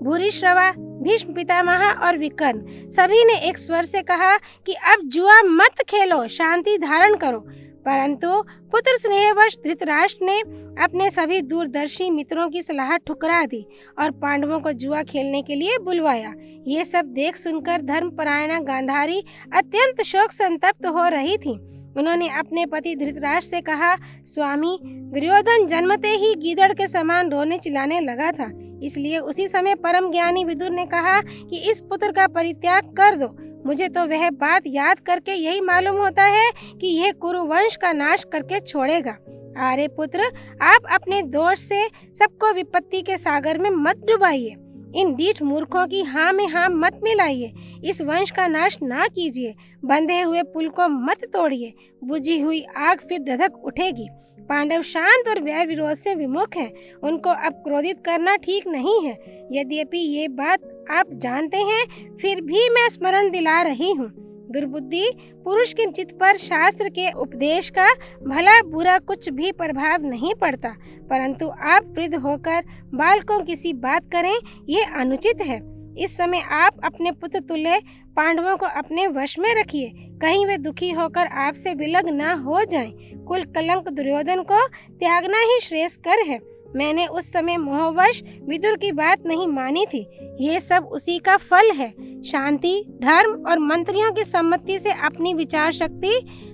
भूरिश्रवा, भीष्म पितामह और विकर्ण सभी ने एक स्वर से कहा कि अब जुआ मत खेलो, शांति धारण करो। परंतु पुत्र स्नेहवश धृतराष्ट्र ने अपने सभी दूरदर्शी मित्रों की सलाह ठुकरा दी और पांडवों को जुआ खेलने के लिए बुलवाया। ये सब देख सुनकर धर्मपरायणा गांधारी अत्यंत शोक संतप्त हो रही थी। उन्होंने अपने पति धृतराष्ट्र से कहा, स्वामी, दुर्योधन जन्मते ही गीदड़ के समान रोने चिल्लाने लगा था। इसलिए उसी समय परम ज्ञानी विदुर ने कहा कि इस पुत्र का परित्याग कर दो। मुझे तो वह बात याद करके यही मालूम होता है कि यह कुरुवंश का नाश करके छोड़ेगा। आर्य पुत्र, आप अपने दोष से सबको विपत्ति के सागर में मत डुबाइए। इन ढीठ मूर्खों की हाँ में हाँ मत मिलाइए। इस वंश का नाश ना कीजिए। बंधे हुए पुल को मत तोड़िए। बुझी हुई आग फिर धधक उठेगी। पांडव शांत और वैर विरोध से विमुख हैं। उनको अब क्रोधित करना ठीक नहीं है। यद्यपि ये बात आप जानते हैं, फिर भी मैं स्मरण दिला रही हूँ। दुर्बुद्धि पुरुष के चित्त पर शास्त्र के उपदेश का भला बुरा कुछ भी प्रभाव नहीं पड़ता, परंतु आप वृद्ध होकर बालकों किसी बात करें, ये अनुचित है। इस समय आप अपने पुत्र तुल्य पांडवों को अपने वश में रखिए, कहीं वे दुखी होकर आपसे विलग ना हो जाएं। कुल कलंक दुर्योधन को त्यागना ही श्रेयस्कर है। मैंने उस समय मोहवश विदुर की बात नहीं मानी थी। ये सब उसी का फल है। शांति, धर्म और मंत्रियों की सम्मति से अपनी विचार शक्ति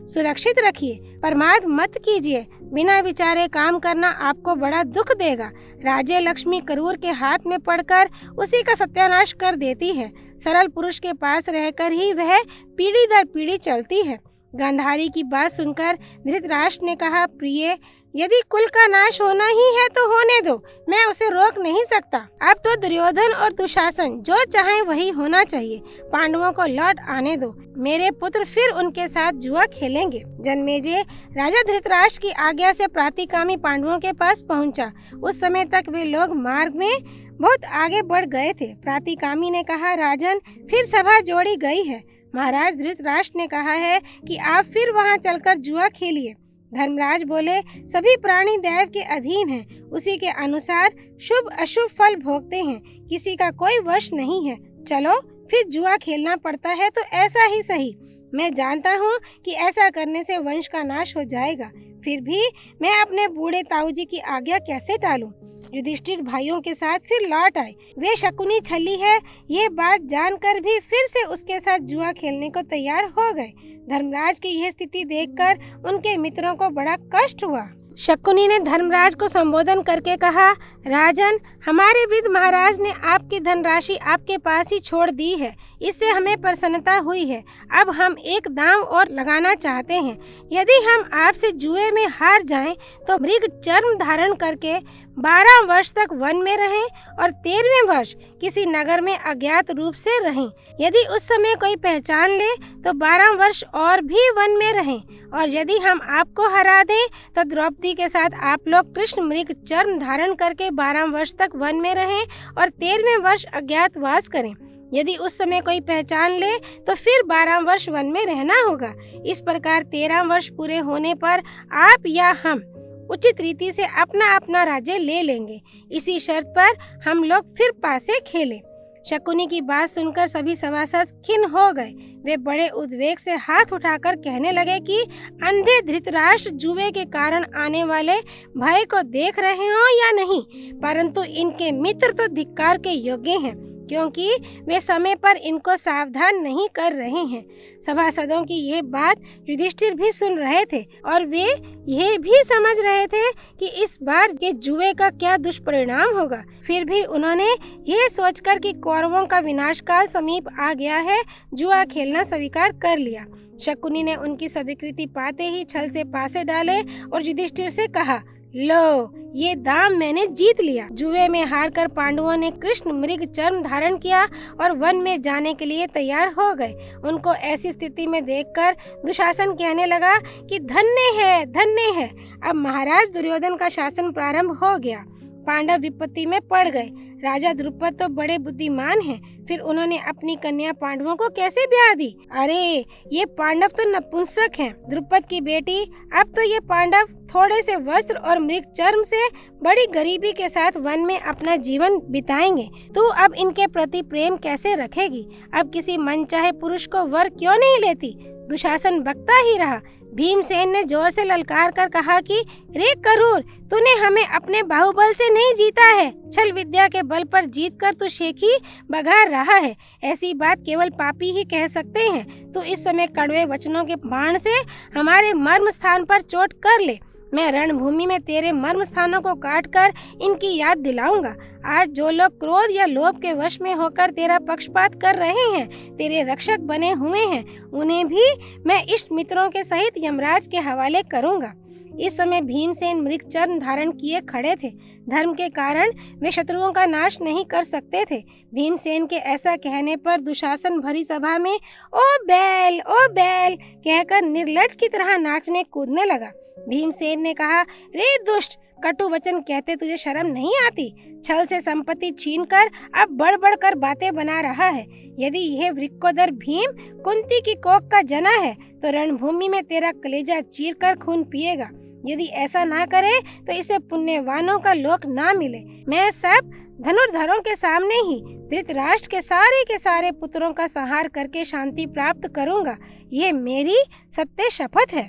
सुरक्षित रखिए। प्रमाद मत कीजिए। बिना विचारे काम करना आपको बड़ा दुख देगा। राज्य लक्ष्मी क्रूर के हाथ में पड़कर उसी का सत्यानाश कर देती है। सरल पुरुष के पास रहकर ही वह पीढ़ी दर पीढ़ी चलती है। गांधारी की बात सुनकर धृतराष्ट्र ने कहा, प्रिय, यदि कुल का नाश होना ही है तो होने दो, मैं उसे रोक नहीं सकता। अब तो दुर्योधन और दुशासन जो चाहे वही होना चाहिए। पांडवों को लौट आने दो। मेरे पुत्र फिर उनके साथ जुआ खेलेंगे। जन्मेजय राजा धृतराष्ट्र की आज्ञा से प्रातिकामी पांडवों के पास पहुंचा। उस समय तक वे लोग मार्ग में बहुत आगे बढ़ गए थे। प्रातिकामी ने कहा, राजन, फिर सभा जोड़ी गई है। महाराज धृतराष्ट्र ने कहा है कि आप फिर वहां चलकर जुआ खेलिए। धर्मराज बोले, सभी प्राणी दैव के अधीन हैं, उसी के अनुसार शुभ अशुभ फल भोगते हैं, किसी का कोई वश नहीं है। चलो, फिर जुआ खेलना पड़ता है तो ऐसा ही सही। मैं जानता हूँ कि ऐसा करने से वंश का नाश हो जाएगा। फिर भी मैं अपने बूढ़े ताऊजी की आज्ञा कैसे टालूं? युधिष्ठिर भाइयों के साथ फिर लौट आए। वे शकुनी छली है ये बात जानकर भी फिर से उसके साथ जुआ खेलने को तैयार हो गए। धर्मराज की यह स्थिति देखकर उनके मित्रों को बड़ा कष्ट हुआ। शकुनी ने धर्मराज को संबोधन करके कहा, राजन, हमारे वृद्ध महाराज ने आपकी धनराशि आपके पास ही छोड़ दी है, इससे हमें प्रसन्नता हुई है। अब हम एक दांव और लगाना चाहते हैं। यदि हम आपसे जुए में हार जाएं, तो मृग चर्म धारण करके 12 वर्ष तक वन में रहें और 13वें वर्ष किसी नगर में अज्ञात रूप से रहें। यदि उस समय कोई पहचान ले तो 12 वर्ष और भी वन में रहें, और यदि हम आपको हरा दें तो द्रौपदी के साथ आप लोग कृष्ण मृग चर्म धारण करके 12 वर्ष तक वन में रहें और 13वें वर्ष अज्ञातवास करें। यदि उस समय कोई पहचान ले तो फिर 12 वर्ष वन में रहना होगा। इस प्रकार 13 वर्ष पूरे होने पर आप या हम उचित रीति से अपना अपना राज्य ले लेंगे। इसी शर्त पर हम लोग फिर पासे खेलें। शकुनी की बात सुनकर सभी सभासद खिन्न हो गए। वे बड़े उद्वेग से हाथ उठाकर कहने लगे कि अंधे धृतराष्ट्र जुए के कारण आने वाले भय को देख रहे हो या नहीं, परंतु इनके मित्र तो धिक्कार के योग्य हैं, क्योंकि वे समय पर इनको सावधान नहीं कर रहे हैं। सभासदों की यह बात युधिष्ठिर भी सुन रहे थे और वे यह भी समझ रहे थे कि इस बार ये जुए का क्या दुष्परिणाम होगा। फिर भी उन्होंने ये सोचकर कि कौरवों का विनाशकाल समीप आ गया है, जुआ खेलना स्वीकार कर लिया। शकुनी ने उनकी स्वीकृति पाते ही छल से पासे डाले और युधिष्ठिर से कहा, लो, ये दाम मैंने जीत लिया। जुए में हारकर पांडवों ने कृष्ण मृग चर्म धारण किया और वन में जाने के लिए तैयार हो गए। उनको ऐसी स्थिति में देखकर दुशासन कहने लगा कि धन्य है, धन्य है। अब महाराज दुर्योधन का शासन प्रारंभ हो गया। पांडव विपत्ति में पड़ गए। राजा द्रुपद तो बड़े बुद्धिमान हैं। फिर उन्होंने अपनी कन्या पांडवों को कैसे ब्याह दी? अरे, ये पांडव तो नपुंसक हैं। द्रुपद की बेटी, अब तो ये पांडव थोड़े से वस्त्र और मृग चर्म से बड़ी गरीबी के साथ वन में अपना जीवन बिताएंगे। तू अब इनके प्रति प्रेम कैसे रखेगी? अब किसी मनचाहे पुरुष को वर क्यों नहीं लेती? दुशासन बकता ही रहा। भीमसेन ने जोर से ललकार कर कहा कि रे करूर, तूने हमें अपने बाहुबल से नहीं जीता है, छल विद्या के बल पर जीतकर तू शेखी बघार रहा है। ऐसी बात केवल पापी ही कह सकते हैं। तू इस समय कड़वे वचनों के बाण से हमारे मर्म स्थान पर चोट कर ले। मैं रणभूमि में तेरे मर्म स्थानों को काटकर इनकी याद दिलाऊंगा। आज जो लोग क्रोध या लोभ के वश में होकर तेरा पक्षपात कर रहे हैं, तेरे रक्षक बने हुए हैं, उन्हें भी मैं इष्ट मित्रों के सहित यमराज के हवाले करूंगा। इस समय भीमसेन मृग चर्म धारण किए खड़े थे। धर्म के कारण वे शत्रुओं का नाश नहीं कर सकते थे। भीमसेन के ऐसा कहने पर दुशासन भरी सभा में ओ बैल कहकर निर्लज की तरह नाचने कूदने लगा। भीमसेन ने कहा, रे दुष्ट, कटु वचन कहते तुझे शर्म नहीं आती? छल से संपत्ति छीनकर अब बढ़ बढ़ कर बातें बना रहा है। यदि यह वृक्कोदर भीम कुंती की कोख का जना है तो रणभूमि में तेरा कलेजा चीरकर खून पिएगा। यदि ऐसा ना करे तो इसे पुण्यवानों का लोक ना मिले। मैं सब धनुर्धरों के सामने ही धृतराष्ट्र के सारे पुत्रों का संहार करके शांति प्राप्त करूंगा। ये मेरी सत्य शपथ है।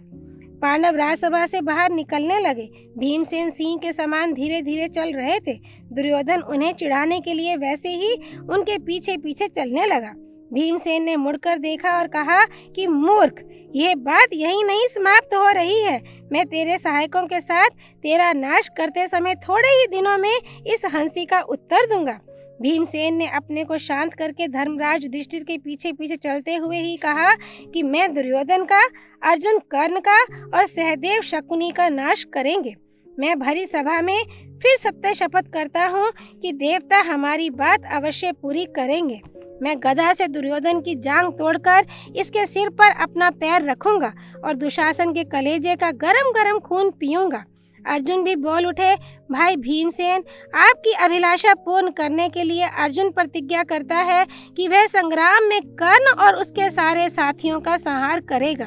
पांडव राजसभा से बाहर निकलने लगे। भीमसेन सिंह के समान धीरे धीरे चल रहे थे। दुर्योधन उन्हें चिढ़ाने के लिए वैसे ही उनके पीछे पीछे चलने लगा। भीमसेन ने मुड़कर देखा और कहा कि मूर्ख, यह बात यही नहीं समाप्त हो रही है। मैं तेरे सहायकों के साथ तेरा नाश करते समय थोड़े ही दिनों में इस हंसी का उत्तर दूंगा। भीमसेन ने अपने को शांत करके धर्मराज युधिष्ठिर के पीछे पीछे चलते हुए ही कहा कि मैं दुर्योधन का, अर्जुन कर्ण का और सहदेव शकुनी का नाश करेंगे। मैं भरी सभा में फिर सत्य शपथ करता हूँ कि देवता हमारी बात अवश्य पूरी करेंगे। मैं गदा से दुर्योधन की जांग तोड़कर इसके सिर पर अपना पैर रखूंगा और दुशासन के कलेजे का गरम गरम खून पीऊंगा। अर्जुन भी बोल उठे, भाई भीमसेन, आपकी अभिलाषा पूर्ण करने के लिए अर्जुन प्रतिज्ञा करता है कि वह संग्राम में कर्ण और उसके सारे साथियों का संहार करेगा।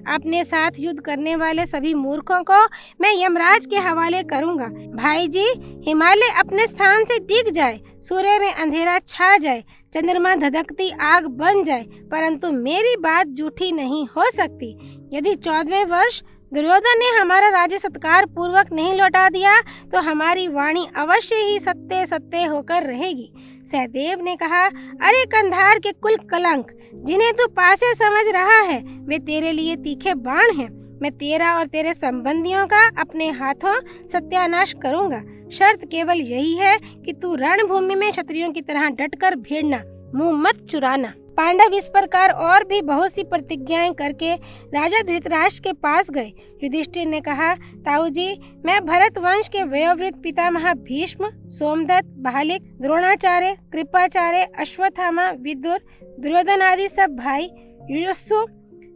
अपने साथ युद्ध करने वाले सभी मूर्खों को मैं यमराज के हवाले करूंगा। भाई जी, हिमालय अपने स्थान से डिग जाए, सूर्य में अंधेरा छा जाए, चंद्रमा धधकती आग बन जाए, परंतु मेरी बात झूठी नहीं हो सकती। यदि 14वें वर्ष दुर्योधन ने हमारा राज्य सत्कार पूर्वक नहीं लौटा दिया तो हमारी वाणी अवश्य ही सत्य सत्य होकर रहेगी। सहदेव ने कहा, अरे कंधार के कुल कलंक, जिन्हें तू पासे समझ रहा है वे तेरे लिए तीखे बाण हैं। मैं तेरा और तेरे संबंधियों का अपने हाथों सत्यानाश करूंगा। शर्त केवल यही है कि तू रणभूमि में क्षत्रियों की तरह डटकर भिड़ना, मुंह मत चुराना। पांडव इस प्रकार और भी बहुत सी प्रतिज्ञाएं करके राजा धृतराष्ट्र के पास गए। युधिष्ठिर ने कहा, ताऊ जी, मैं भरत वंश के वयोवृद्ध पितामह भीष्म, सोमदत्त, बालिक, द्रोणाचार्य, कृपाचार्य, अश्वत्थामा, विदुर, दुर्योधन आदि सब भाई, युयुत्सु,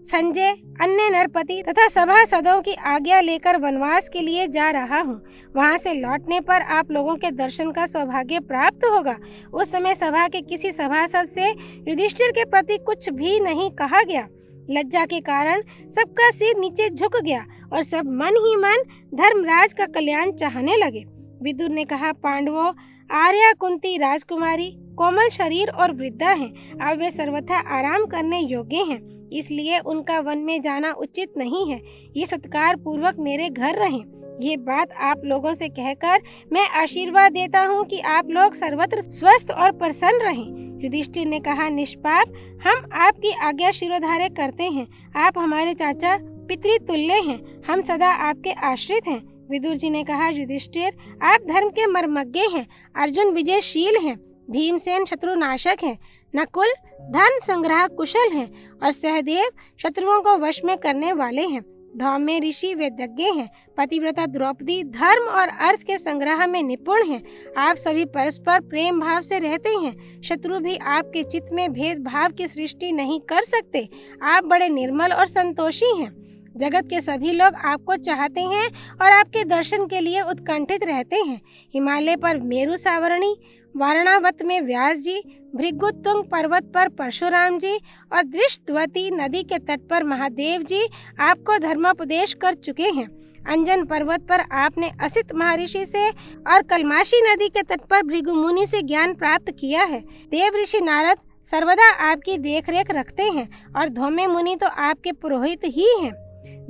संजय, अन्य नरपति तथा सभासदों की आज्ञा लेकर वनवास के लिए जा रहा हूँ। वहाँ से लौटने पर आप लोगों के दर्शन का सौभाग्य प्राप्त होगा। उस समय सभा के किसी सभासद से युधिष्ठिर के प्रति कुछ भी नहीं कहा गया। लज्जा के कारण सबका सिर नीचे झुक गया और सब मन ही मन धर्मराज का कल्याण चाहने लगे। विदुर ने कहा, पांडवों, आर्या कुंती राजकुमारी कोमल शरीर और वृद्धा हैं। अब वे सर्वथा आराम करने योग्य हैं, इसलिए उनका वन में जाना उचित नहीं है। ये सत्कार पूर्वक मेरे घर रहें। ये बात आप लोगों से कहकर मैं आशीर्वाद देता हूँ कि आप लोग सर्वत्र स्वस्थ और प्रसन्न रहें। युधिष्ठिर ने कहा, निष्पाप, हम आपकी आज्ञा शिरोधार्य करते हैं। आप हमारे चाचा पितृतुल्य हैं, हम सदा आपके आश्रित हैं। विदुर जी ने कहा, युधिष्ठिर, आप धर्म के मर्मज्ञ हैं, अर्जुन विजयशील हैं, भीमसेन शत्रुनाशक हैं, नकुल धन संग्रह कुशल हैं और सहदेव शत्रुओं को वश में करने वाले हैं। धौम्य ऋषि वेदज्ञ हैं, पतिव्रता द्रौपदी धर्म और अर्थ के संग्रह में निपुण हैं। आप सभी परस्पर प्रेम भाव से रहते हैं। शत्रु भी आपके चित्त में भेदभाव की सृष्टि नहीं कर सकते। आप बड़े निर्मल और संतोषी हैं। जगत के सभी लोग आपको चाहते हैं और आपके दर्शन के लिए उत्कंठित रहते हैं। हिमालय पर मेरु सावरणी, वारणावत में व्यास जी, भृगुतुंग पर्वत पर परशुराम जी और दृष्टवती नदी के तट पर महादेव जी आपको धर्मोपदेश कर चुके हैं। अंजन पर्वत पर आपने असित महर्षि से और कलमाशी नदी के तट पर भृगु मुनि से ज्ञान प्राप्त किया है। देव ऋषि नारद सर्वदा आपकी देखरेख रखते हैं और धौम्य मुनि तो आपके पुरोहित ही हैं।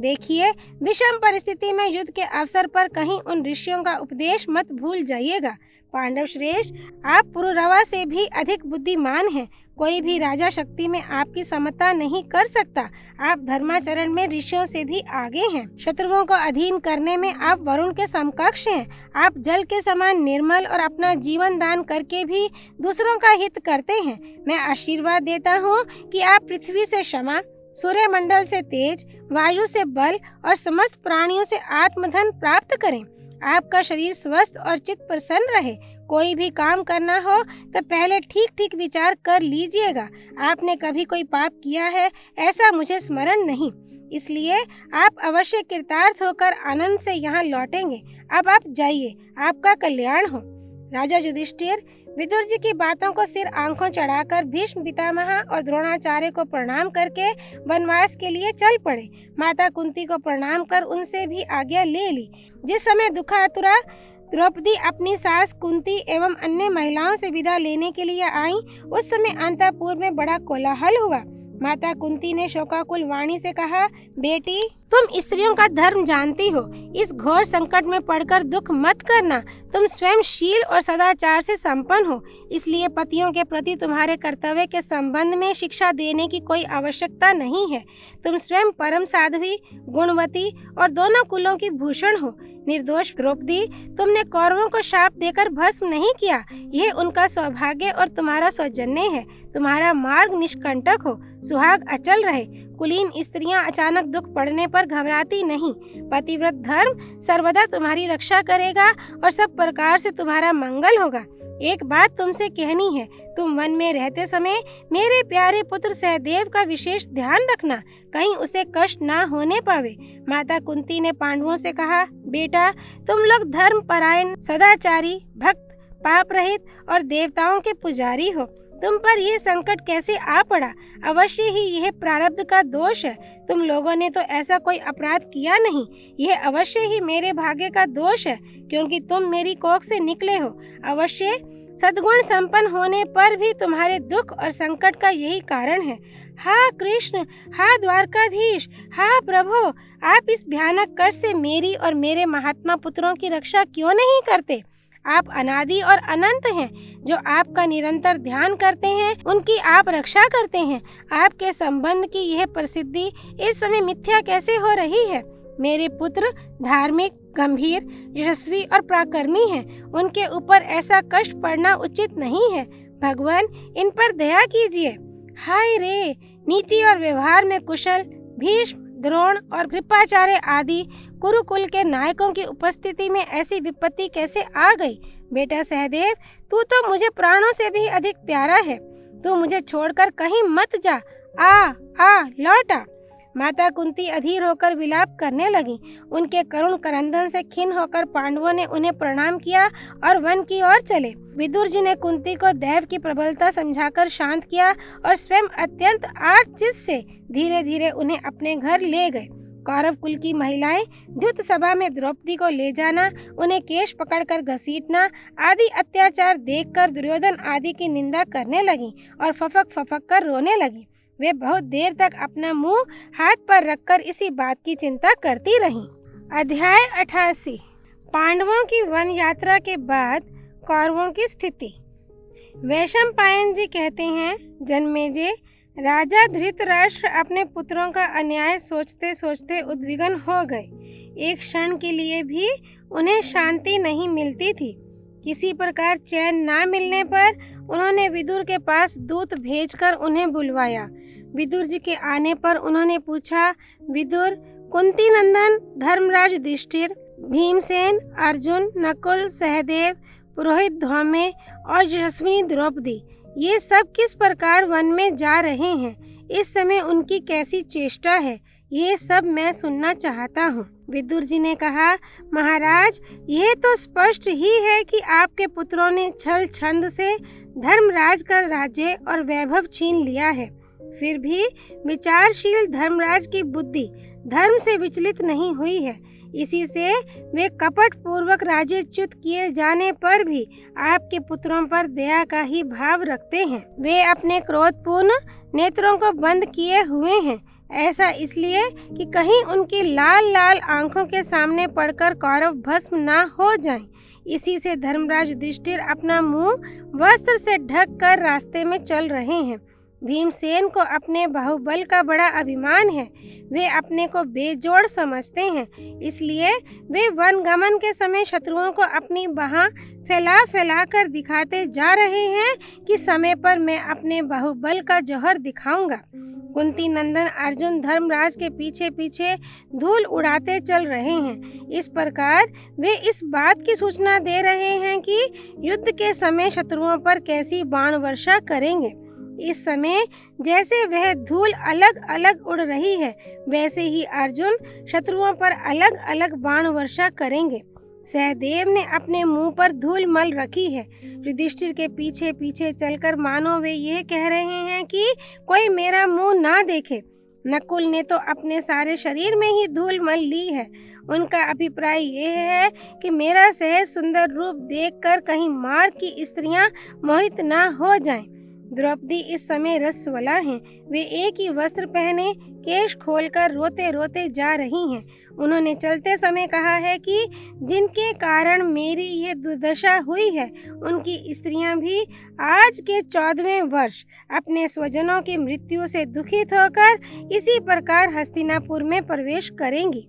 देखिए, विषम परिस्थिति में युद्ध के अवसर पर कहीं उन ऋषियों का उपदेश मत भूल जाइएगा। पांडव श्रेष्ठ, आप पुरुरवा से भी अधिक बुद्धिमान हैं। कोई भी राजा शक्ति में आपकी समता नहीं कर सकता। आप धर्माचरण में ऋषियों से भी आगे हैं। शत्रुओं को अधीन करने में आप वरुण के समकक्ष हैं। आप जल के समान निर्मल और अपना जीवन दान करके भी दूसरों का हित करते हैं। मैं आशीर्वाद देता हूँ कि आप पृथ्वी से क्षमा, सूर्यमंडल से तेज, वायु से बल और समस्त प्राणियों से आत्मधन प्राप्त करें। आपका शरीर स्वस्थ और चित्त प्रसन्न रहे। कोई भी काम करना हो तो पहले ठीक ठीक विचार कर लीजिएगा। आपने कभी कोई पाप किया है ऐसा मुझे स्मरण नहीं, इसलिए आप अवश्य कृतार्थ होकर आनंद से यहाँ लौटेंगे। अब आप जाइए, आपका कल्याण हो। राजा युधिष्ठिर विदुर जी की बातों को सिर आंखों चढ़ाकर भीष्म पितामह और द्रोणाचार्य को प्रणाम करके वनवास के लिए चल पड़े। माता कुंती को प्रणाम कर उनसे भी आज्ञा ले ली। जिस समय दुखातुरा द्रौपदी अपनी सास कुंती एवं अन्य महिलाओं से विदा लेने के लिए आई, उस समय अंतःपुर में बड़ा कोलाहल हुआ। माता कुंती ने शोकाकुल वाणी से कहा, बेटी, तुम स्त्रियों का धर्म जानती हो। इस घोर संकट में पड़कर दुख मत करना। तुम स्वयं शील और सदाचार से संपन्न हो, इसलिए पतियों के प्रति तुम्हारे कर्तव्य के संबंध में शिक्षा देने की कोई आवश्यकता नहीं है। तुम स्वयं परम साध्वी, गुणवती और दोनों कुलों की भूषण हो। निर्दोष द्रौपदी, तुमने कौरवों को शाप देकर भस्म नहीं किया। यह उनका सौभाग्य और तुम्हारा सौजन्य है। तुम्हारा मार्ग निष्कंटक हो, सुहाग अचल रहे। कुलीन स्त्रियां अचानक दुख पड़ने पर घबराती नहीं। पतिव्रत धर्म सर्वदा तुम्हारी रक्षा करेगा और सब प्रकार से तुम्हारा मंगल होगा। एक बात तुमसे कहनी है, तुम वन में रहते समय मेरे प्यारे पुत्र सहदेव का विशेष ध्यान रखना, कहीं उसे कष्ट ना होने पावे। माता कुंती ने पांडवों से कहा, बेटा, तुम लोग धर्म परायण, सदाचारी, भक्त, पाप रहित और देवताओं के पुजारी हो। तुम पर यह संकट कैसे आ पड़ा? अवश्य ही यह प्रारब्ध का दोष है। तुम लोगों ने तो ऐसा कोई अपराध किया नहीं। यह अवश्य ही मेरे भाग्य का दोष है, क्योंकि तुम मेरी कोख से निकले हो। अवश्य सद्गुण संपन्न होने पर भी तुम्हारे दुख और संकट का यही कारण है। हा कृष्ण, हा द्वारकाधीश, हा प्रभु, आप इस भयानक कष्ट से मेरी और मेरे महात्मा पुत्रों की रक्षा क्यों नहीं करते? आप अनादि और अनंत हैं। जो आपका निरंतर ध्यान करते हैं उनकी आप रक्षा करते हैं। आपके संबंध की यह प्रसिद्धि इस समय मिथ्या कैसे हो रही है? मेरे पुत्र धार्मिक, गंभीर, यशस्वी और पराक्रमी हैं। उनके ऊपर ऐसा कष्ट पड़ना उचित नहीं है। भगवान, इन पर दया कीजिए। हाय रे, नीति और व्यवहार में कुशल भीष्म, द्रोण और कृपाचार्य आदि कुरुकुल के नायकों की उपस्थिति में ऐसी विपत्ति कैसे आ गई? बेटा सहदेव, तू तो मुझे प्राणों से भी अधिक प्यारा है। तू मुझे छोड़कर कहीं मत जा। आ लौट आ। माता कुंती अधीर होकर विलाप करने लगी। उनके करुण करंदन से खिन्न होकर पांडवों ने उन्हें प्रणाम किया और वन की ओर चले। विदुर जी ने कुंती को दैव की प्रबलता समझाकर शांत किया और स्वयं अत्यंत आर्तचित्त से धीरे धीरे उन्हें अपने घर ले गए। कौरव कुल की महिलाएं द्युत सभा में द्रौपदी को ले जाना, उन्हें केश पकड़कर घसीटना आदि अत्याचार देखकर दुर्योधन आदि की निंदा करने लगी और फफक कर रोने लगी। वे बहुत देर तक अपना मुंह हाथ पर रखकर इसी बात की चिंता करती रहीं। अध्याय 88। पांडवों की वन यात्रा के बाद कौरवों की स्थिति। वैशंपायन जी कहते हैं, जन्मेजय, राजा धृतराष्ट्र अपने पुत्रों का अन्याय सोचते सोचते उद्विग्न हो गए। एक क्षण के लिए भी उन्हें शांति नहीं मिलती थी। किसी प्रकार चैन ना मिलने पर उन्होंने विदुर के पास दूत भेजकर उन्हें बुलवाया। विदुर जी के आने पर उन्होंने पूछा, विदुर, कुंती नंदन धर्मराज युधिष्ठिर, भीमसेन, अर्जुन, नकुल, सहदेव, पुरोहित धौम्य और यशस्विनी द्रौपदी ये सब किस प्रकार वन में जा रहे हैं? इस समय उनकी कैसी चेष्टा है? ये सब मैं सुनना चाहता हूँ। विदुर जी ने कहा, महाराज, यह तो स्पष्ट ही है कि आपके पुत्रों ने छल छंद से धर्मराज का राज्य और वैभव छीन लिया है। फिर भी विचारशील धर्मराज की बुद्धि धर्म से विचलित नहीं हुई है। इसी से वे कपट पूर्वक राज्यच्युत किए जाने पर भी आपके पुत्रों पर दया का ही भाव रखते हैं। वे अपने क्रोधपूर्ण नेत्रों को बंद किए हुए हैं। ऐसा इसलिए कि कहीं उनकी लाल लाल आंखों के सामने पड़कर कौरव भस्म ना हो जाएं। इसी से धर्मराज युधिष्ठिर अपना मुंह वस्त्र से ढक कर रास्ते में चल रहे हैं। भीमसेन को अपने बाहुबल का बड़ा अभिमान है। वे अपने को बेजोड़ समझते हैं, इसलिए वे वन गमन के समय शत्रुओं को अपनी बाह फैला कर दिखाते जा रहे हैं कि समय पर मैं अपने बाहुबल का जौहर दिखाऊंगा। कुंती नंदन अर्जुन धर्मराज के पीछे पीछे धूल उड़ाते चल रहे हैं। इस प्रकार वे इस बात की सूचना दे रहे हैं कि युद्ध के समय शत्रुओं पर कैसी बाण वर्षा करेंगे। इस समय जैसे वह धूल अलग अलग उड़ रही है, वैसे ही अर्जुन शत्रुओं पर अलग अलग बाण वर्षा करेंगे। सहदेव ने अपने मुंह पर धूल मल रखी है। युधिष्ठिर के पीछे पीछे चलकर मानो वे यह कह रहे हैं कि कोई मेरा मुंह ना देखे। नकुल ने तो अपने सारे शरीर में ही धूल मल ली है। उनका अभिप्राय यह है कि मेरा सहज सुंदर रूप देखकर कहीं मार की स्त्रियां मोहित ना हो जाएं। द्रौपदी इस समय रसवला हैं। वे एक ही वस्त्र पहने केश खोलकर रोते रोते जा रही हैं। उन्होंने चलते समय कहा है कि जिनके कारण मेरी ये दुर्दशा हुई है, उनकी स्त्रियां भी आज के 14वें वर्ष अपने स्वजनों की मृत्यु से दुखित होकर इसी प्रकार हस्तिनापुर में प्रवेश करेंगी।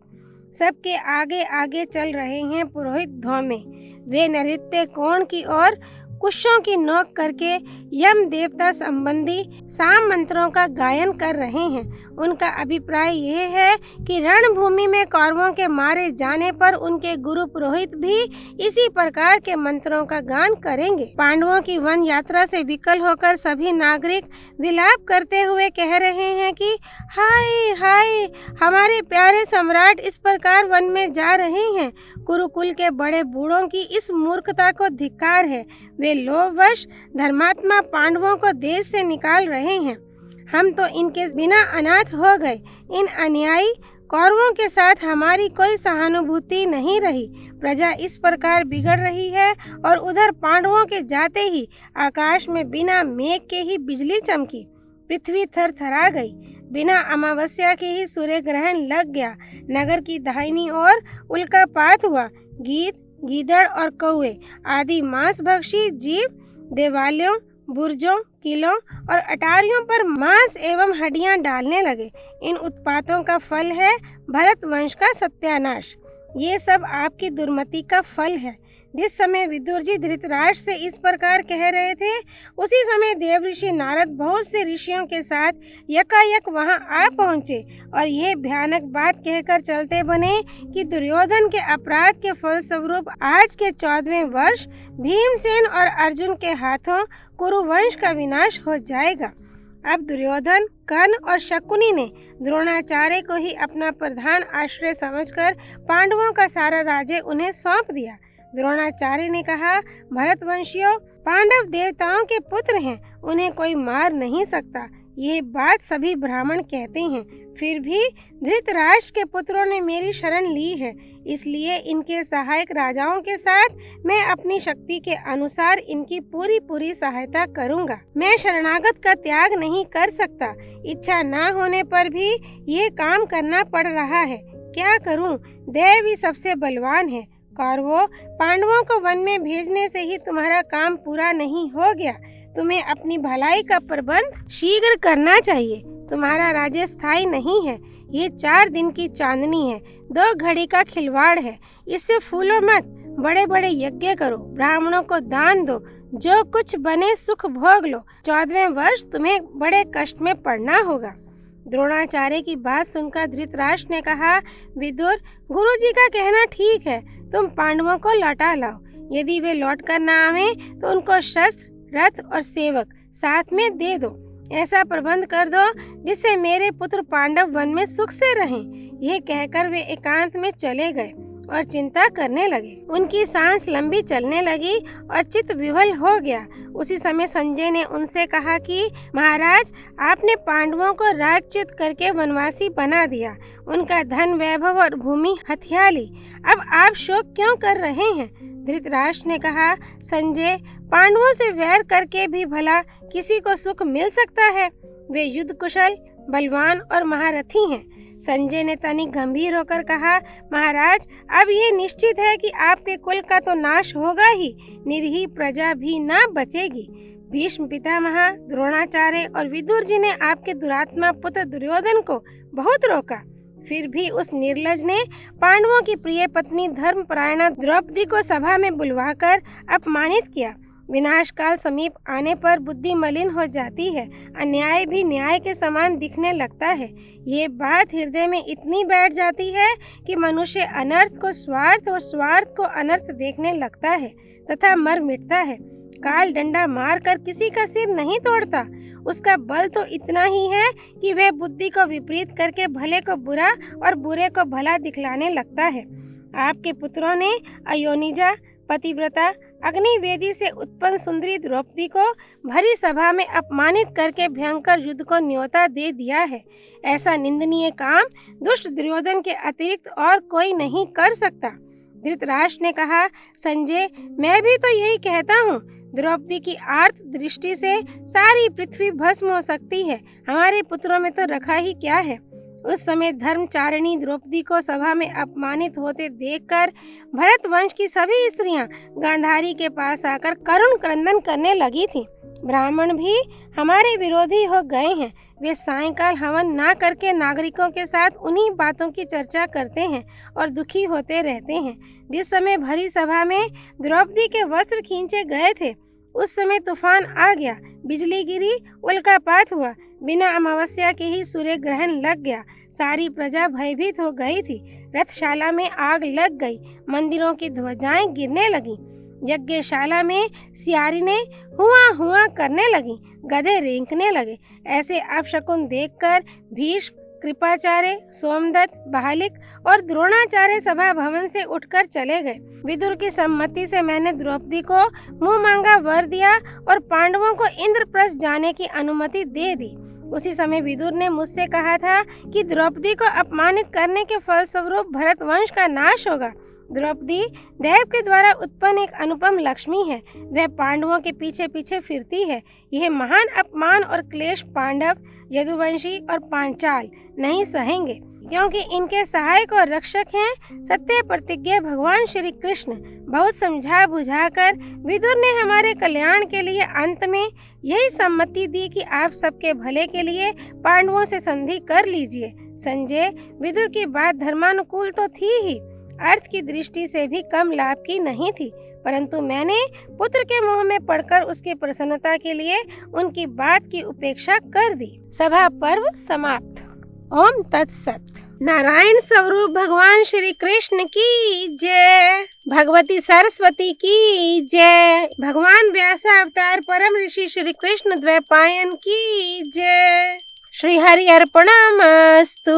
सबके आगे आगे चल रहे हैं पुरोहित धौम्य। वे नृत्य कोण की ओर कुशों की नोक करके यम देवता संबंधी साम मंत्रों का गायन कर रहे हैं। उनका अभिप्राय यह है कि रणभूमि में कौरवों के मारे जाने पर उनके गुरु पुरोहित भी इसी प्रकार के मंत्रों का गान करेंगे। पांडवों की वन यात्रा से विकल होकर सभी नागरिक विलाप करते हुए कह रहे हैं कि हाय हाय, हमारे प्यारे सम्राट इस प्रकार वन में जा रहे हैं। कुरुकुल के बड़े बूढ़ों की इस मूर्खता को धिक्कार है। वे लोभवश धर्मात्मा पांडवों को देश से निकाल रहे हैं। हम तो इनके बिना अनाथ हो गए। इन अन्यायी कौरवों के साथ हमारी कोई सहानुभूति नहीं रही। प्रजा इस प्रकार बिगड़ रही है और उधर पांडवों के जाते ही आकाश में बिना मेघ के ही बिजली चमकी। पृथ्वी थरथरा गई। बिना अमावस्या के ही सूर्य ग्रहण लग गया। नगर की दाहिनी ओर उल्कापात हुआ। गीद, गीदड़ और कौवे आदि मांसभक्षी जीव देवालयों, बुर्जों, किलों और अटारियों पर मांस एवं हड्डियां डालने लगे। इन उत्पातों का फल है भरत वंश का सत्यानाश। ये सब आपकी दुर्मति का फल है। जिस समय विदुर जी धृतराष्ट्र से इस प्रकार कह रहे थे, उसी समय देवऋषि नारद बहुत से ऋषियों के साथ यकायक वहां आ पहुंचे और यह भयानक बात कहकर चलते बने कि दुर्योधन के अपराध के फलस्वरूप आज के 14वें वर्ष भीमसेन और अर्जुन के हाथों कुरुवंश का विनाश हो जाएगा। अब दुर्योधन, कर्ण और शकुनी ने द्रोणाचार्य को ही अपना प्रधान आश्रय समझकर पांडवों का सारा राज्य उन्हें सौंप दिया। द्रोणाचार्य ने कहा, भरतवंशियों, पांडव देवताओं के पुत्र हैं, उन्हें कोई मार नहीं सकता। ये बात सभी ब्राह्मण कहते हैं, फिर भी धृतराष्ट्र के पुत्रों ने मेरी शरण ली है, इसलिए इनके सहायक राजाओं के साथ मैं अपनी शक्ति के अनुसार इनकी पूरी सहायता करूंगा। मैं शरणागत का त्याग नहीं कर सकता। इच्छा ना होने पर भी ये काम करना पड़ रहा है। क्या करूं? देव ही सबसे बलवान है। कौरवों, पांडवों को वन में भेजने से ही तुम्हारा काम पूरा नहीं हो गया। तुम्हें अपनी भलाई का प्रबंध शीघ्र करना चाहिए। तुम्हारा राज्य स्थायी नहीं है। ये 4 दिन की चांदनी है, 2 घड़ी का खिलवाड़ है। इससे फूलो मत। बड़े बड़े यज्ञ करो, ब्राह्मणों को दान दो, जो कुछ बने सुख भोग लो। 14वें वर्ष तुम्हें बड़े कष्ट में पड़ना होगा। द्रोणाचार्य की बात सुनकर धृतराष्ट्र ने कहा, विदुर, गुरु जी का कहना ठीक है। तुम पांडवों को लौटा लाओ। यदि वे लौट कर न आवे तो उनको शस्त्र, रथ और सेवक साथ में दे दो। ऐसा प्रबंध कर दो जिससे मेरे पुत्र पांडव वन में सुख से रहें। यह कहकर वे एकांत में चले गए और चिंता करने लगे। उनकी सांस लंबी चलने लगी और चित्त विवल हो गया। उसी समय संजय ने उनसे कहा कि महाराज, आपने पांडवों को राज्यच्युत करके वनवासी बना दिया, उनका धन, वैभव और भूमि हथिया ली। अब आप शोक क्यों कर रहे हैं? धृतराष्ट्र ने कहा, संजय, पांडवों से वैर करके भी भला किसी को सुख मिल सकता है? वे युद्ध कुशल, बलवान और महारथी हैं। संजय ने तनिक गंभीर होकर कहा, महाराज, अब ये निश्चित है कि आपके कुल का तो नाश होगा ही, निरीह प्रजा भी ना बचेगी। भीष्म पितामह, द्रोणाचार्य और विदुर जी ने आपके दुरात्मा पुत्र दुर्योधन को बहुत रोका, फिर भी उस निर्लज ने पांडवों की प्रिय पत्नी धर्मपरायणा द्रौपदी को सभा में बुलवाकर अपमानित किया। विनाश काल समीप आने पर बुद्धि मलिन हो जाती है, अन्याय भी न्याय के समान दिखने लगता है। ये बात हृदय में इतनी बैठ जाती है कि मनुष्य अनर्थ को स्वार्थ और स्वार्थ को अनर्थ देखने लगता है तथा मर मिटता है। काल डंडा मारकर किसी का सिर नहीं तोड़ता, उसका बल तो इतना ही है कि वह बुद्धि को विपरीत करके भले को बुरा और बुरे को भला दिखलाने लगता है। आपके पुत्रों ने अयोनिजा, पतिव्रता, अग्निवेदी से उत्पन्न सुंदरी द्रौपदी को भरी सभा में अपमानित करके भयंकर युद्ध को न्योता दे दिया है। ऐसा निंदनीय काम दुष्ट दुर्योधन के अतिरिक्त और कोई नहीं कर सकता। धृतराष्ट्र ने कहा, संजय, मैं भी तो यही कहता हूँ। द्रौपदी की आर्त दृष्टि से सारी पृथ्वी भस्म हो सकती है, हमारे पुत्रों में तो रखा ही क्या है। उस समय धर्मचारिणी द्रौपदी को सभा में अपमानित होते देखकर भरत वंश की सभी स्त्रियां गांधारी के पास आकर करुण क्रंदन करने लगी थीं। ब्राह्मण भी हमारे विरोधी हो गए हैं। वे सायंकाल हवन ना करके नागरिकों के साथ उन्हीं बातों की चर्चा करते हैं और दुखी होते रहते हैं। जिस समय भरी सभा में द्रौपदी के वस्त्र खींचे गए थे, उस समय तूफान आ गया, बिजली गिरी, उल्कापात हुआ, बिना अमावस्या के ही सूर्य ग्रहण लग गया। सारी प्रजा भयभीत हो गई थी। रथशाला में आग लग गई, मंदिरों की ध्वजाएं गिरने लगीं, यज्ञशाला में सियारिनें हुआ हुआ करने लगीं, गधे रेंकने लगे। ऐसे अपशकुन देखकर भीष्म, कृपाचार्य, सोमदत्त, बहालिक और द्रोणाचार्य सभा भवन से उठकर चले गए। विदुर की सम्मति से मैंने द्रौपदी को मुंह मांगा वर दिया और पांडवों को इंद्रप्रस्थ जाने की अनुमति दे दी। उसी समय विदुर ने मुझसे कहा था कि द्रौपदी को अपमानित करने के फलस्वरूप भरत वंश का नाश होगा। द्रौपदी देव के द्वारा उत्पन्न एक अनुपम लक्ष्मी है। वह पांडवों के पीछे पीछे फिरती है। यह महान अपमान और क्लेश पांडव, यदुवंशी और पांचाल नहीं सहेंगे, क्योंकि इनके सहायक और रक्षक हैं सत्य प्रतिज्ञा भगवान श्री कृष्ण। बहुत समझा बुझाकर विदुर ने हमारे कल्याण के लिए अंत में यही सम्मति दी कि आप सबके भले के लिए पांडवों से संधि कर लीजिए। संजय, विदुर की बात धर्मानुकूल तो थी ही, अर्थ की दृष्टि से भी कम लाभ की नहीं थी, परंतु मैंने पुत्र के मुंह में पढ़कर उसकी प्रसन्नता के लिए उनकी बात की उपेक्षा कर दी। सभा पर्व समाप्त। ओम तत्सत। नारायण स्वरूप भगवान श्री कृष्ण की जय। भगवती सरस्वती की जय। भगवान व्यास अवतार परम ऋषि श्री कृष्ण द्वैपायन की जय। श्री हरि अर्पणमस्तु।